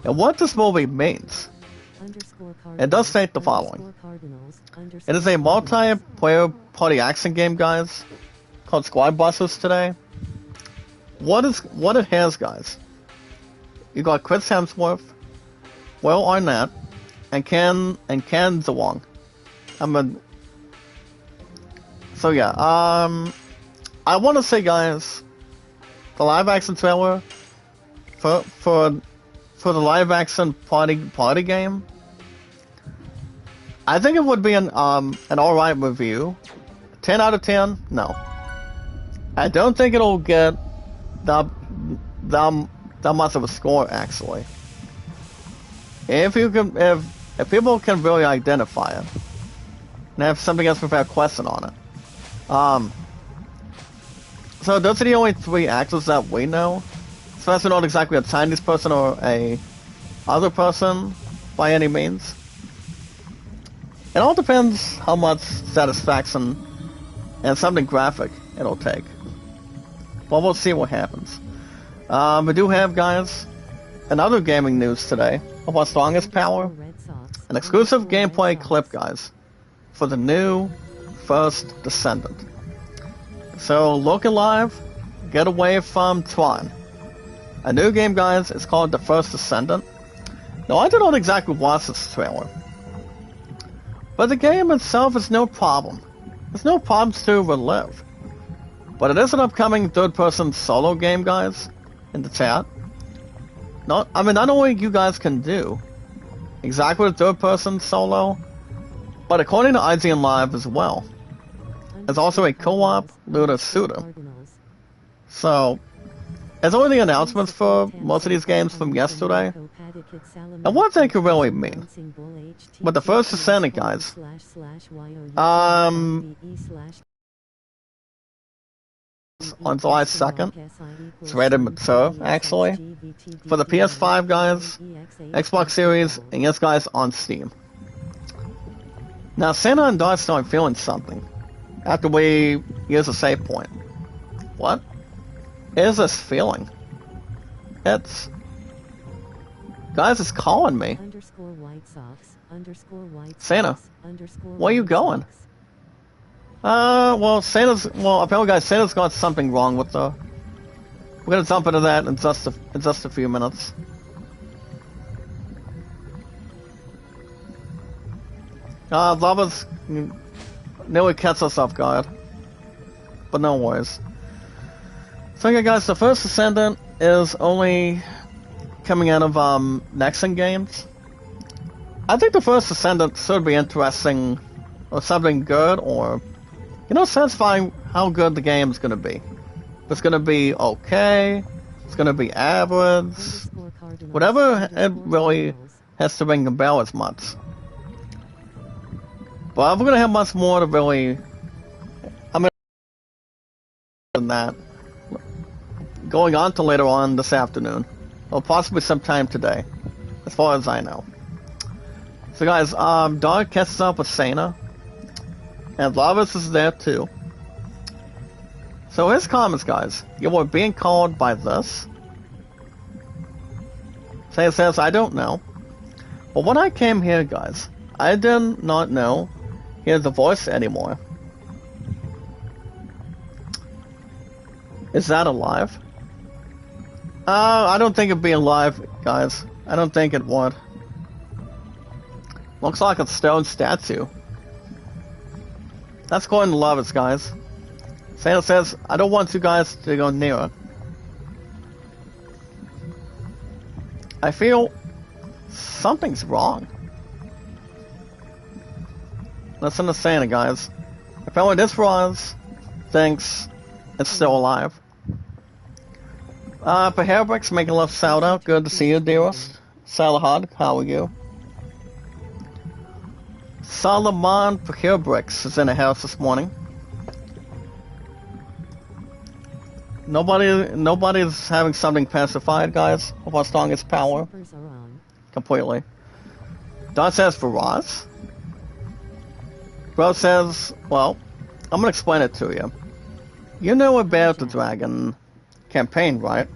And what this movie means, it does state the following. It is a multiplayer party action game, guys, called Squad Busters today. What it has, guys? You got Chris Hemsworth, Will Arnett, and Ken Zalong. So yeah, I want to say, guys, the live action trailer for the live action party game, I think it would be an alright review. 10 out of 10? No. I don't think it'll get that much of a score, actually. If people can really identify it and have something else without question on it. So those are the only three actors that we know. So that's not exactly a Chinese person or a other person by any means. It all depends how much satisfaction and something graphic it'll take. But we'll see what happens. We do have, guys, another gaming news today of our strongest power. An exclusive gameplay clip, guys, for the new First Descendant. So, look alive, get away from Tron. A new game, guys, is called The First Descendant. Now, I did not exactly watch this trailer, but the game itself is no problem. There's no problems to relive. But it is an upcoming third-person solo game, guys, in the chat. Not only you guys can do exactly a third-person solo, but according to IGN Live as well, there's also a co-op looter shooter. So, as only the announcements for most of these games from yesterday, and what they could really mean. But the First Descendant, guys, on July 2nd, it's rated mature, actually, for the PS5, guys, Xbox Series, and yes, guys, on Steam. Now, Santa and Dot start feeling something after we use a save point. What is this feeling? It's... Guys, it's calling me. Santa, where are you going? Well, apparently, guys, Santa's got something wrong with the... We're gonna jump into that in just a few minutes. Lava's nearly catch us off guard. But no worries. So yeah, guys, the First Descendant is only coming out of Nexon games. I think the First Descendant should be interesting, or something good, or satisfying how good the game's gonna be. It's gonna be okay, it's gonna be average, whatever it really has to ring the bell as much. But we're gonna have much more to really, than that, going on to later on this afternoon, or possibly sometime today, as far as I know. So guys, Dog catches up with Sana, and Lavas is there too. So his comments, guys, you were being called by this. Sana says, I don't know. But when I came here, guys, I did not know hear the voice anymore. Is that alive? I don't think it'd be alive, guys. I don't think it would. Looks like a stone statue. That's going to love it, guys. Santa says, I don't want you guys to go near it. I feel something's wrong. Listen to Santa, guys. Apparently this was thinks it's still alive. Perhaps making a love shout out. Good to see you, dearest. Salahad, how are you? Solomon Perhaps is in the house this morning. Nobody's having something pacified, guys, of our strongest power. Completely. Dot says Faraz. Bro says, well, I'm gonna explain it to you. You know about the Dragon campaign, right?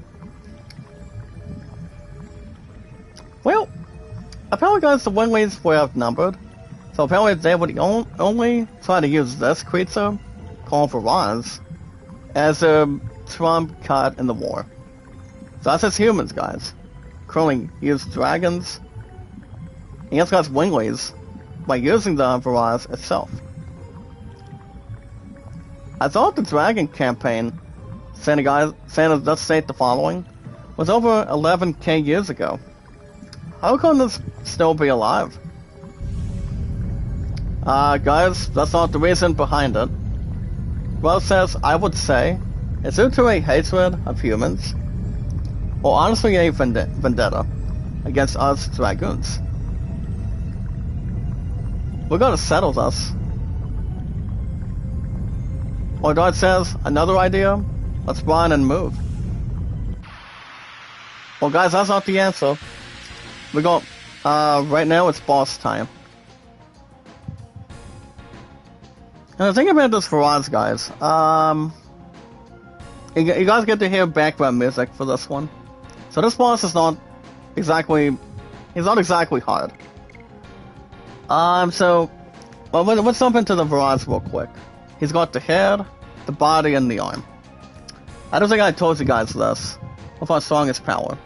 Well, apparently guys, the Wingleys were outnumbered. So apparently they would only try to use this creature, called Faraz, as a trump card in the war. So that's as humans, guys. Currently use dragons against guys Wingleys by using the Faraz itself. I thought the Dragon campaign, Santa does state the following, was over 11k years ago. How can this still be alive? Guys, that's not the reason behind it. Well says, I would say, it's due to a hatred of humans, or honestly a vendetta against us Dragoons. We're gonna settle this. Or God says, another idea? Let's run and move. Well guys, that's not the answer. We're going, right now it's boss time. And the thing about this Faraz, guys, you guys get to hear background music for this one. So this boss is not exactly, he's not exactly hard. So, well, let's jump into the Faraz real quick. He's got the head, the body, and the arm. I don't think I told you guys this, with our strongest power.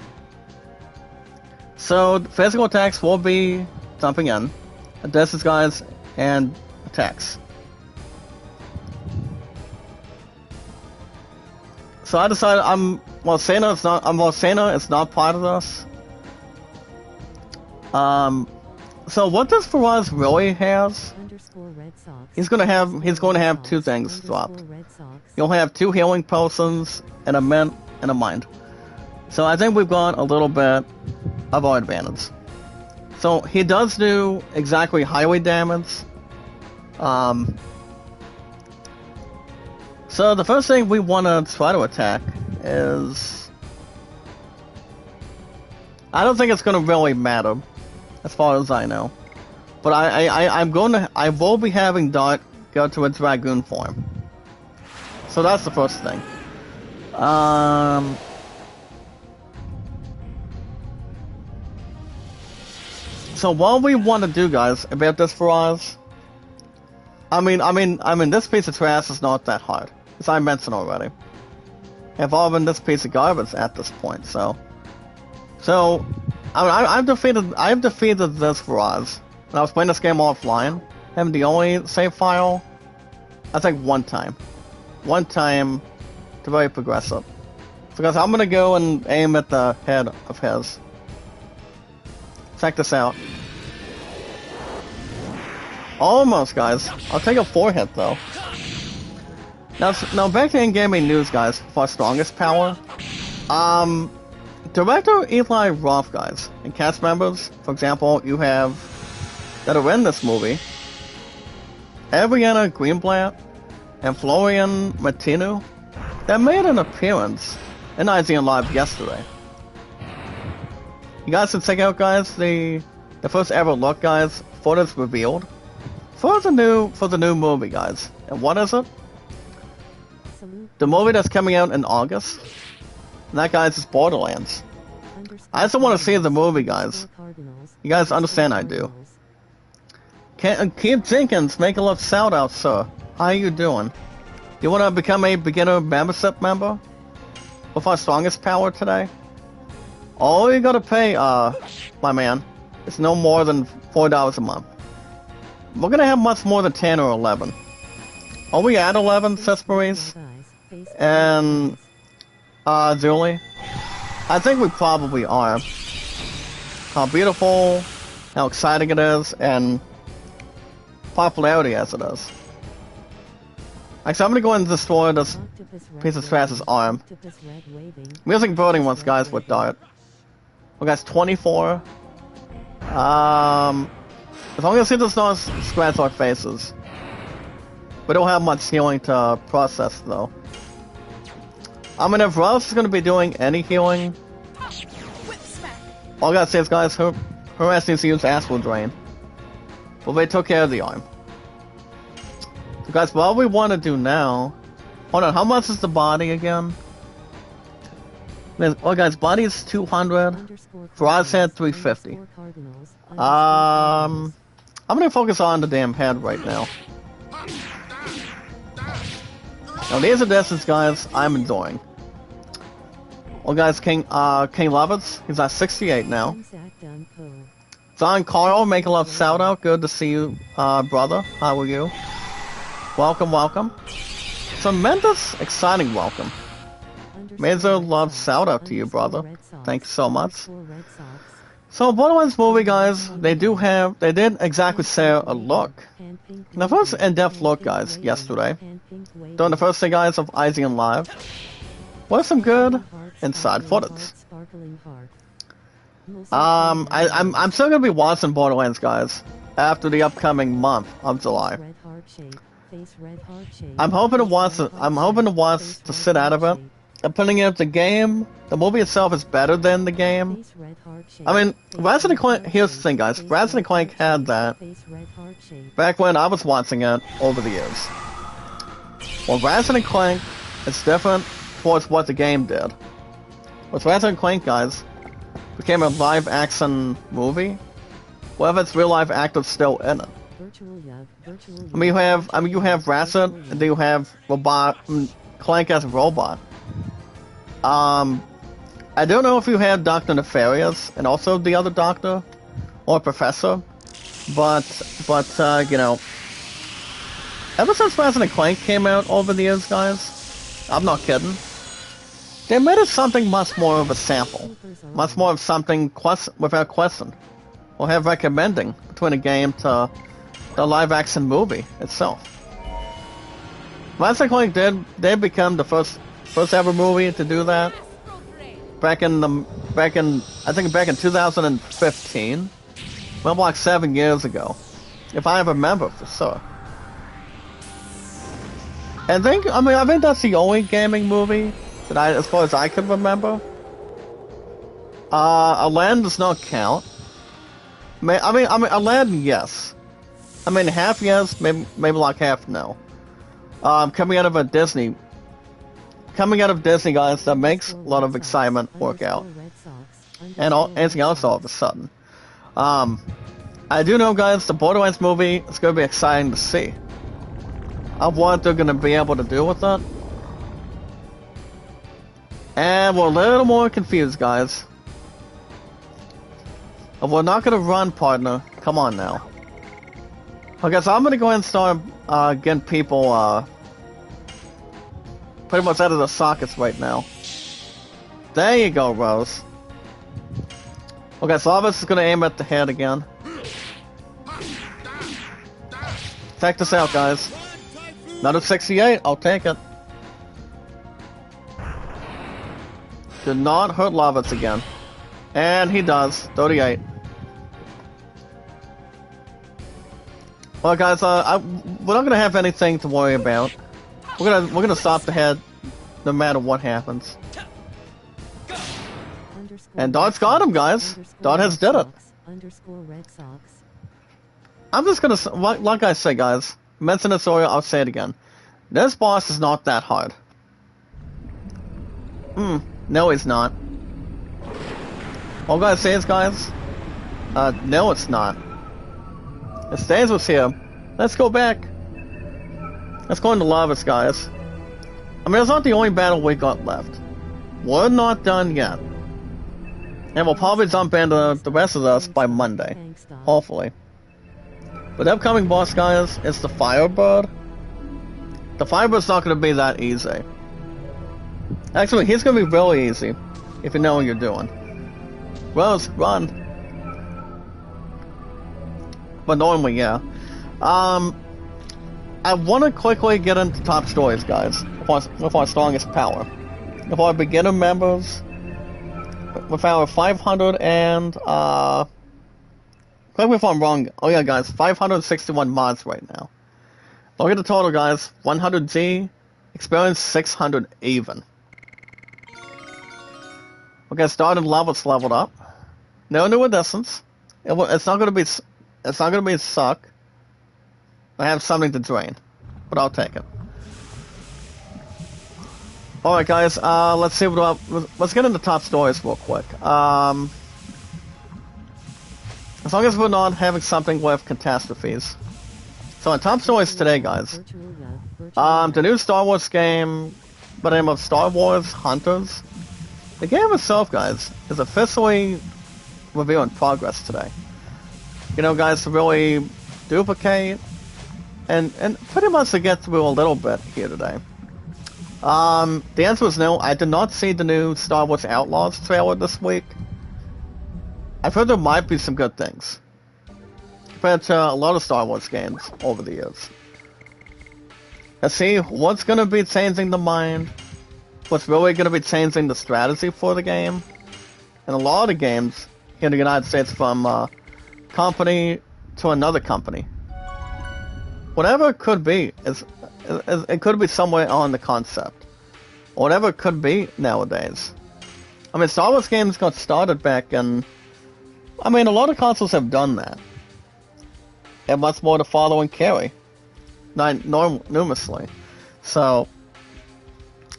So, physical attacks will be jumping in, this guys, and attacks. So I decided Santa is not part of this. So what this Faraz really has, he's going to have two things dropped. You'll have 2 healing potions and a mint and a mind. So I think we've got a little bit of our advantage. So he does do exactly highway damage. So the first thing we want to try to attack is, I don't think it's going to really matter, as far as I know. But I will be having Dart go to a Dragoon form. So that's the first thing. So what we want to do, guys, about this Faraz, I mean, this piece of trash is not that hard, as I mentioned already. Evolving this piece of garbage at this point, so I've defeated this Faraz. When I was playing this game offline, having the only save file, I think one time to very progressive. So guys, I'm gonna go and aim at the head of his. Check this out. Almost, guys. I'll take a 4 hit though. Now back to in-gaming news, guys. For our strongest power, Director Eli Roth, guys, and cast members. For example, you have that are in this movie: Adriana Greenblatt and Florian Martino, that made an appearance in IGN Live yesterday. You guys should check out, guys, the first ever look, guys. Photos revealed for the new movie, guys. And what is it? The movie that's coming out in August. And that, guys, is Borderlands. I just want to see the movie, guys. You guys understand I do. Keith Jenkins, make a love shout out, sir. How you doing? You want to become a beginner membership member with our strongest power today? All you gotta pay, my man, is no more than $4 a month. We're gonna have much more than 10 or 11. Are we at 11, Cesperies? And, Julie? I think we probably are. How beautiful, how exciting it is, and popularity as it is. Actually, I'm gonna go and destroy this piece of Stras's arm. I'm using burning ones, guys, with dart. Well, guys, 24. As long as he does not scratch our faces. We don't have much healing to process, though. I mean, if Rose is gonna be doing any healing, all I gotta say is, guys, her ass needs to use Astral Drain. Well, they took care of the arm. So, guys, what we want to do now... Hold on, how much is the body again? Well, guys, body is 200. Garage head 350. I'm gonna focus on the damn head right now. Now, these are distance, guys, I'm enjoying. Well, guys, King Lovitz, he's at 68 now. John Carl, make a love shout out. Good to see you, brother. How are you? Welcome, welcome. Tremendous, exciting welcome. Major love shout out to you, brother. Thank you so much. So, Borderlands movie, guys, they didn't exactly share a look. The first in-depth look, guys, yesterday. During the first day, guys, of Eisian Live. Was some good inside footage. I'm still gonna be watching Borderlands, guys, after the upcoming month of July. I'm hoping to watch to sit out of it. Depending if the movie itself is better than the game. I mean, Ratchet & Clank, here's the thing, guys. Ratchet & Clank had that back when I was watching it over the years. Well, Ratchet & Clank is different towards what the game did. With Ratchet & Clank, guys, became a live-action movie. Whether it's real-life actors still in it. I mean, you have Ratchet, and then you have Clank as a robot. I don't know if you have Dr. Nefarious and also the other Doctor or Professor, but you know, ever since Ratchet & Clank came out over the years, guys, I'm not kidding, they made it something much more of a sample, much more of something without question, or have recommending between a game to the live-action movie itself. Ratchet & Clank did become the first ever movie to do that. Back in 2015. Well, like 7 years ago. If I remember for sure. And I think that's the only gaming movie that as far as I can remember. Aladdin does not count. I mean, Aladdin, yes. I mean, half yes, maybe like half no. Coming out of Disney, guys, that makes a lot of excitement work out. And anything else all of a sudden. I do know, guys, the Borderlands movie is going to be exciting to see. Of what they're going to be able to do with it. And we're a little more confused, guys. If we're not going to run, partner, come on now. Okay, so I'm going to go ahead and start getting people pretty much out of the sockets right now. There you go, Rose. Okay, so Obvious is going to aim at the head again. Check this out, guys. Another 68, I'll take it. Did not hurt Lovitz again. And he does, 38. Well, guys, we're not gonna have anything to worry about. We're gonna stop the head, no matter what happens. And Dart's got him, guys. Dart has did it. I'm just gonna, like I say, guys. Mention this earlier, I'll say it again. This boss is not that hard. No, he's not. All I gotta say is, guys, no, it's not. It stays with here. Let's go back. Let's go into Lovitz, guys. I mean, it's not the only battle we got left. We're not done yet. And we'll probably jump into the rest of us by Monday. Hopefully. But the upcoming boss, guys, is the Firebird. The Firebird's not going to be that easy. Actually, he's going to be really easy. If you know what you're doing. Rose, run! But normally, yeah. I want to quickly get into top stories, guys, with our strongest power. With our beginner members, with our 500 and, correct me if I'm wrong, oh yeah guys, 561 mods right now. Look at the total, guys, 100G, experience 600 even. We'll get started, levels leveled up. No new additions. It's not gonna be a suck. I have something to drain, but I'll take it. Alright guys, let's see let's get into top stories real quick. As long as we're not having something with catastrophes. So in top stories today, guys, the new Star Wars game by the name of Star Wars Hunters. The game itself, guys, is officially review in progress today. You know, guys, to really duplicate and pretty much to get through a little bit here today. The answer is no. I did not see the new Star Wars Outlaws trailer this week. I've heard there might be some good things compared to a lot of Star Wars games over the years. Let's see what's going to be changing the mind, what's really going to be changing the strategy for the game, and a lot of games in the United States from company to another company. Whatever it could be, it could be somewhere on the concept. Whatever it could be nowadays. I mean, Star Wars games got started back in... I mean, a lot of consoles have done that. And much more to follow and carry. Numerously. So,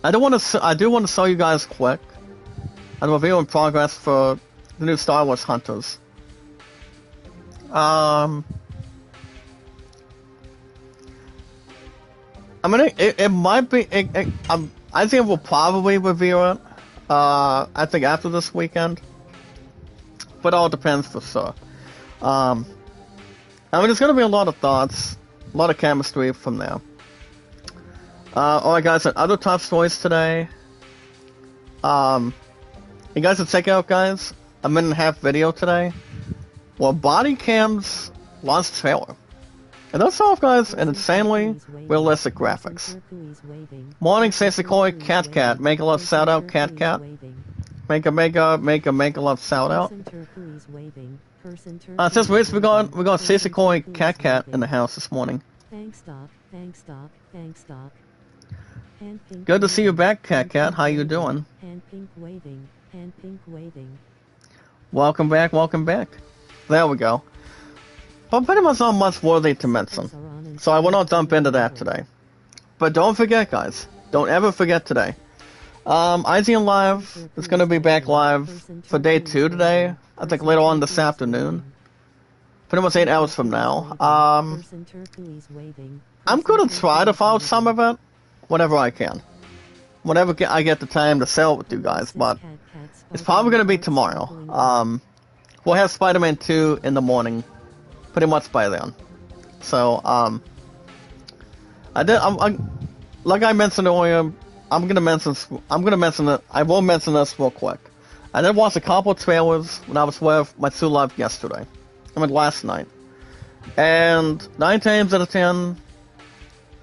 I do want to show you guys quick a review in progress for the new Star Wars Hunters. I mean, it might be. I think we'll probably review it. I think after this weekend, but it all depends for sure. I mean, there's gonna be a lot of thoughts, a lot of chemistry from there. Alright, guys, and other top stories today. You guys should check out, guys, a minute and a half video today. Well, Body Cam's launched trailer. And that's off, guys, and insanely realistic graphics. Morning, Sasakoi, Cat, make a love shout out, Cat. Make a love shout out. Since we got Sasakoi, Cat in the house this morning. Thanks, Doc. Good to see you back, Cat. How you doing? Hand pink waving. Welcome back. There we go. But pretty much not much worthy to mention, so I will not jump into that today. But don't forget, guys, don't ever forget today. IGN Live is going to be back live for day 2 today, I think later on this afternoon. Pretty much 8 hours from now. I'm going to try to follow some of it, whenever I can. Whenever I get the time to sell it with you guys, but it's probably going to be tomorrow. We'll have Spider-Man 2 in the morning. Pretty much by then. So, like I mentioned earlier, I will mention this real quick. I did watch a couple of trailers when I was with my true love yesterday. I mean, last night. And 9 times out of 10,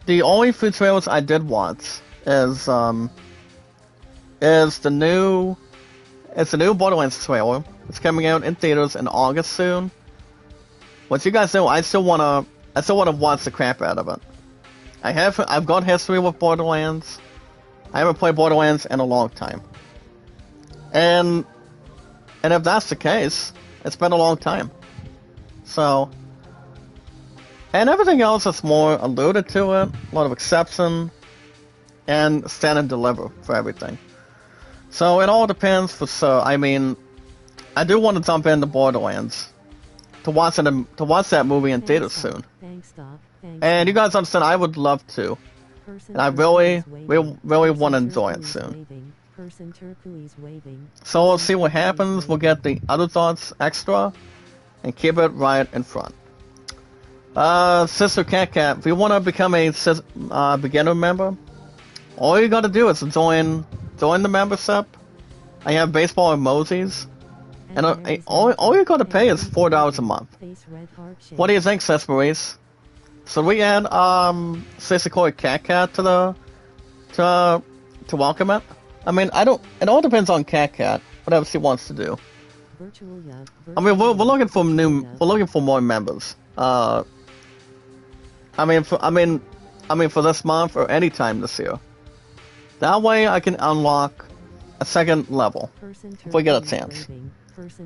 the only 3 trailers I did watch is the new Borderlands trailer. It's coming out in theaters in August soon. What you guys know, I still wanna watch the crap out of it. I've got history with Borderlands. I haven't played Borderlands in a long time. And if that's the case, it's been a long time. So, and everything else is more alluded to it, a lot of exception, and stand and deliver for everything. So it all depends for sure. I mean, I do want to jump into Borderlands. To watch that movie in theaters soon. And you guys understand, I would love to. And I really want to enjoy it soon. So we'll see what happens. We'll get the other thoughts extra and keep it right in front. Sister Cat, if you want to become a beginner member, all you gotta do is join the membership. I have baseball and Mosey's. And all you gotta pay is $4 a month. What do you think, Cesperies? So we add Sisakoi Cat to the to welcome it. I mean, I don't. It all depends on Cat, whatever she wants to do. I mean, we're looking for we're looking for more members. I mean, for this month or any time this year. That way, I can unlock a second level if we get a chance.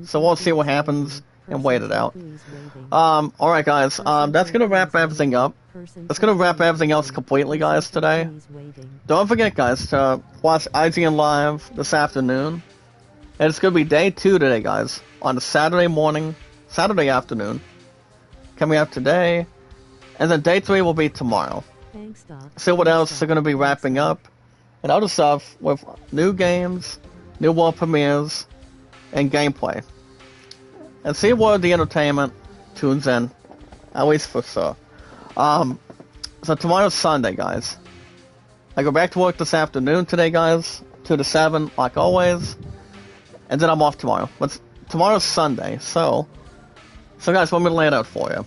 So we'll see what happens and wait it out. Alright guys, that's gonna wrap everything up. That's gonna wrap everything else completely, guys, today. Don't forget, guys, to watch IGN Live this afternoon. And it's gonna be day 2 today, guys, on a Saturday afternoon. Coming up today. And then day 3 will be tomorrow. See what else they're gonna be wrapping up. And other stuff with new games, new world premieres, and gameplay. And see where the entertainment tunes in, at least for sure. So tomorrow's Sunday, guys. I go back to work this afternoon today, guys, 2 to 7, like always, and then I'm off tomorrow. But tomorrow's Sunday, so guys, let me lay it out for you.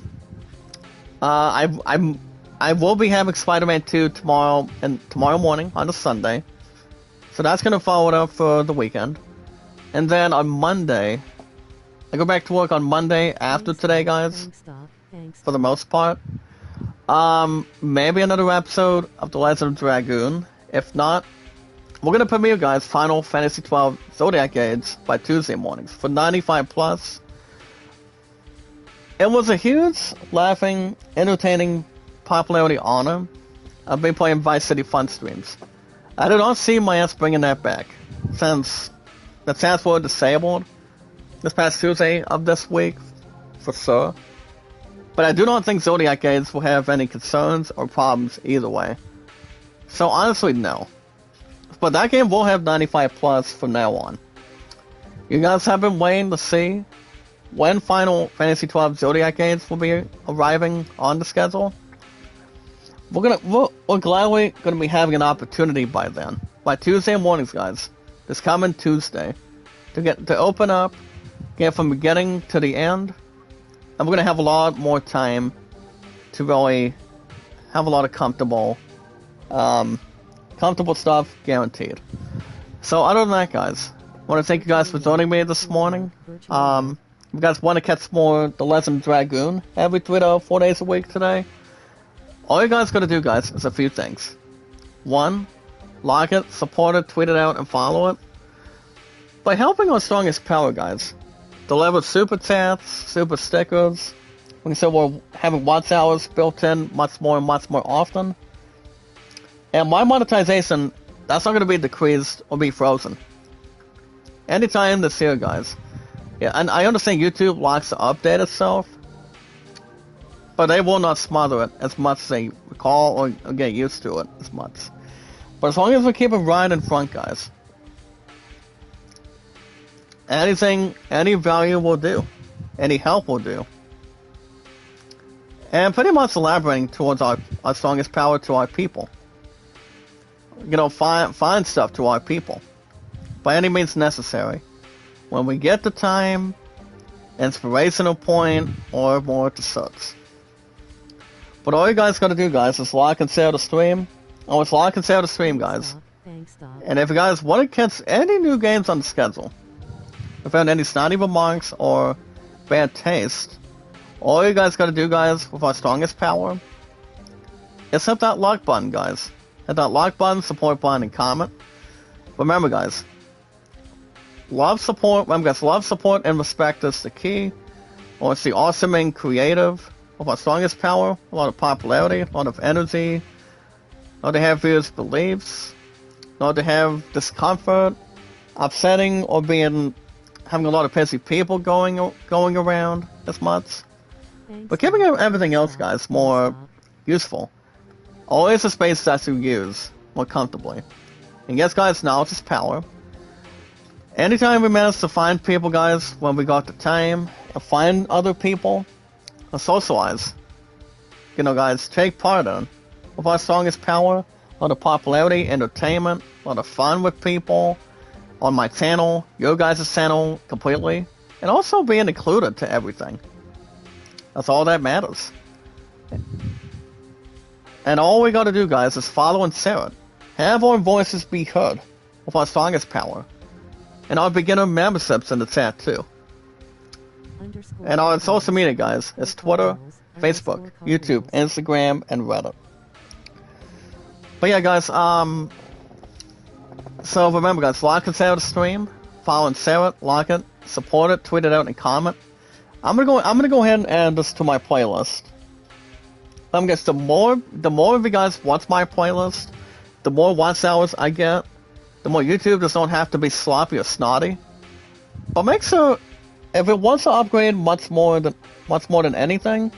I will be having Spider-Man 2 tomorrow morning on a Sunday, so that's gonna follow it up for the weekend, and then on Monday. I go back to work on Monday after today, guys, for the most part. Maybe another episode of The Legend of Dragoon. If not, we're gonna premiere, guys, Final Fantasy XII Zodiac Age by Tuesday mornings for 95+. It was a huge, laughing, entertaining popularity honor. I've been playing Vice City Fun streams. I do not see my ass bringing that back, since the chats were disabled this past Tuesday of this week, for sure. But I do not think Zodiac Age will have any concerns or problems either way. So honestly, no. But that game will have 95+ from now on. You guys have been waiting to see when Final Fantasy XII Zodiac Age will be arriving on the schedule. We're gladly gonna be having an opportunity by then, by Tuesday mornings, guys. This coming Tuesday, to open up. Get from beginning to the end, and we're gonna have a lot more time to really have a lot of comfortable stuff guaranteed. So other than that, guys, I want to thank you guys for joining me this morning. If you guys want to catch more The Legend of Dragoon every 3 to 4 days a week today, all you guys gotta do, guys, is a few things. 1, like it, support it, tweet it out, and follow it. By helping our strongest power, guys. Deliver super chats, super stickers. Like I said, we're having watch hours built in much more often. And my monetization, that's not going to be decreased or be frozen. Anytime this year, guys. Yeah, and I understand YouTube likes to update itself, but they will not smother it as much as they recall or get used to it as much. But as long as we keep it right in front, guys. Anything, any value will do. Any help will do. And pretty much elaborating towards our strongest power to our people. You know, find stuff to our people. By any means necessary. When we get the time, inspirational point, or more to such. But all you guys gotta do, guys, is like and share the stream. Oh, it's like and share the stream, guys. And if you guys want to catch any new games on the schedule, without any snotty remarks or bad taste, all you guys gotta do, guys, with our strongest power, is hit that like button, guys. Hit that like button, support button, and comment. Remember, guys, love, support, and respect is the key. Or it's the awesome and creative of our strongest power, a lot of popularity, a lot of energy, not to have viewers' beliefs, not to have discomfort, upsetting, or having a lot of pissy people going around as much. But keeping everything else, guys, more useful. Always a space that you use more comfortably. And yes, guys, knowledge is power. Anytime we manage to find people, guys, when we got the time, and find other people, and socialize, you know, guys, take part in with our strongest power, a lot of popularity, entertainment, a lot of fun with people, on my channel, your guys' channel, completely, and also being included to everything. That's all that matters. And all we gotta do, guys, is follow and share it. Have our voices be heard with our strongest power. And our beginner memberships in the chat, too. And our social media, guys, is Twitter, Facebook, YouTube, Instagram, and Reddit. But yeah, guys, so remember, guys, like and share the stream, follow and share it, like it, support it, tweet it out, and comment. I'm gonna go ahead and add this to my playlist. Guys, the more of you guys watch my playlist, the more watch hours I get, the more YouTube just don't have to be sloppy or snotty. But make sure, if it wants to upgrade much more than anything,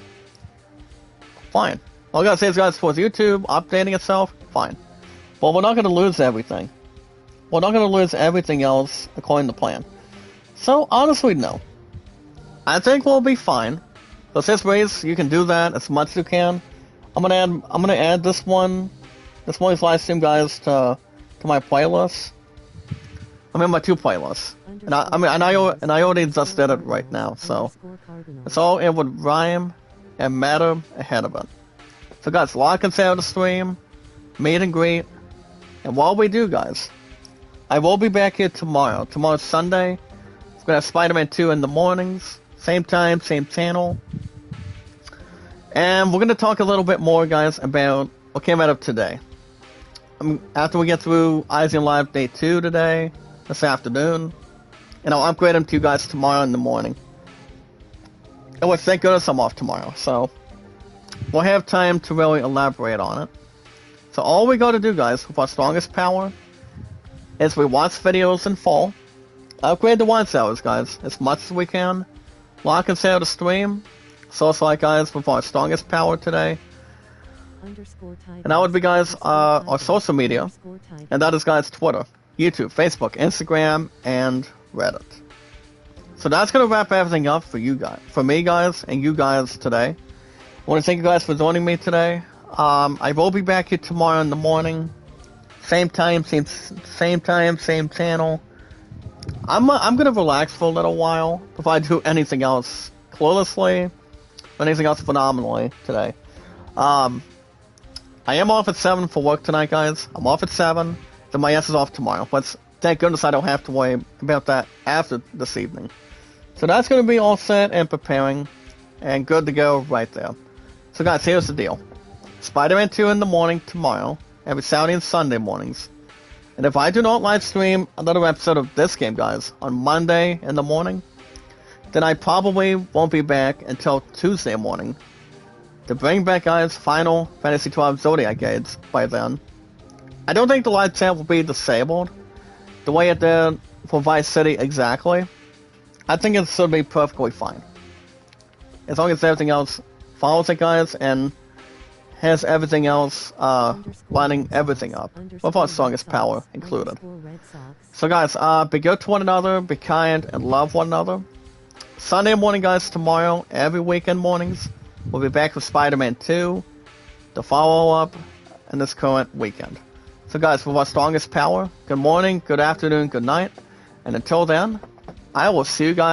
fine. All I gotta say is, guys, for YouTube updating itself, fine. But we're not gonna lose everything. We're not gonna lose everything else according to plan. So honestly, no. I think we'll be fine. So this race, you can do that as much as you can. I'm gonna add this morning's live stream, guys, to my playlist. I mean, my 2 playlists. And I already just did it right now, so it's all in with rhyme and matter ahead of it. So guys, like and share the stream, meet and greet, and while we do, guys, I will be back here tomorrow. Tomorrow's Sunday. We're gonna have Spider-Man 2 in the mornings, same time, same channel. And we're going to talk a little bit more, guys, about what came out of today. After we get through Eisen Live Day 2 today, this afternoon, and I'll upgrade them to you guys tomorrow in the morning. And well, thank goodness I'm off tomorrow, so we'll have time to really elaborate on it. So all we got to do, guys, with our strongest power, is we watch videos in full, upgrade the watch hours, guys, as much as we can, like and share the stream, socialite, guys, with our strongest power today. And that would be, guys, our social media. And that is, guys, Twitter, YouTube, Facebook, Instagram, and Reddit. So that's going to wrap everything up for you guys, for me, guys, and you guys today. I want to thank you guys for joining me today. I will be back here tomorrow in the morning. Same time, same channel. I'm going to relax for a little while if I do anything else cluelessly. Anything else phenomenally today. I am off at 7 for work tonight, guys. I'm off at 7. Then my ass is off tomorrow. But thank goodness I don't have to worry about that after this evening. So that's going to be all set and preparing. And good to go right there. So guys, here's the deal. Spider-Man 2 in the morning tomorrow. Every Saturday and Sunday mornings. And if I do not live stream another episode of this game, guys, on Monday in the morning, then I probably won't be back until Tuesday morning to bring back, guys, Final Fantasy XII Zodiac Aids by then. I don't think the live chat will be disabled the way it did for Vice City exactly. I think it should be perfectly fine. As long as everything else follows it, guys, and has everything else lining everything up, with our strongest power included. So guys, be good to one another, be kind, and love one another. Sunday morning, guys, tomorrow, every weekend mornings, we'll be back with Spider-Man 2, the follow-up, and this current weekend. So guys, with our strongest power, good morning, good afternoon, good night, and until then, I will see you guys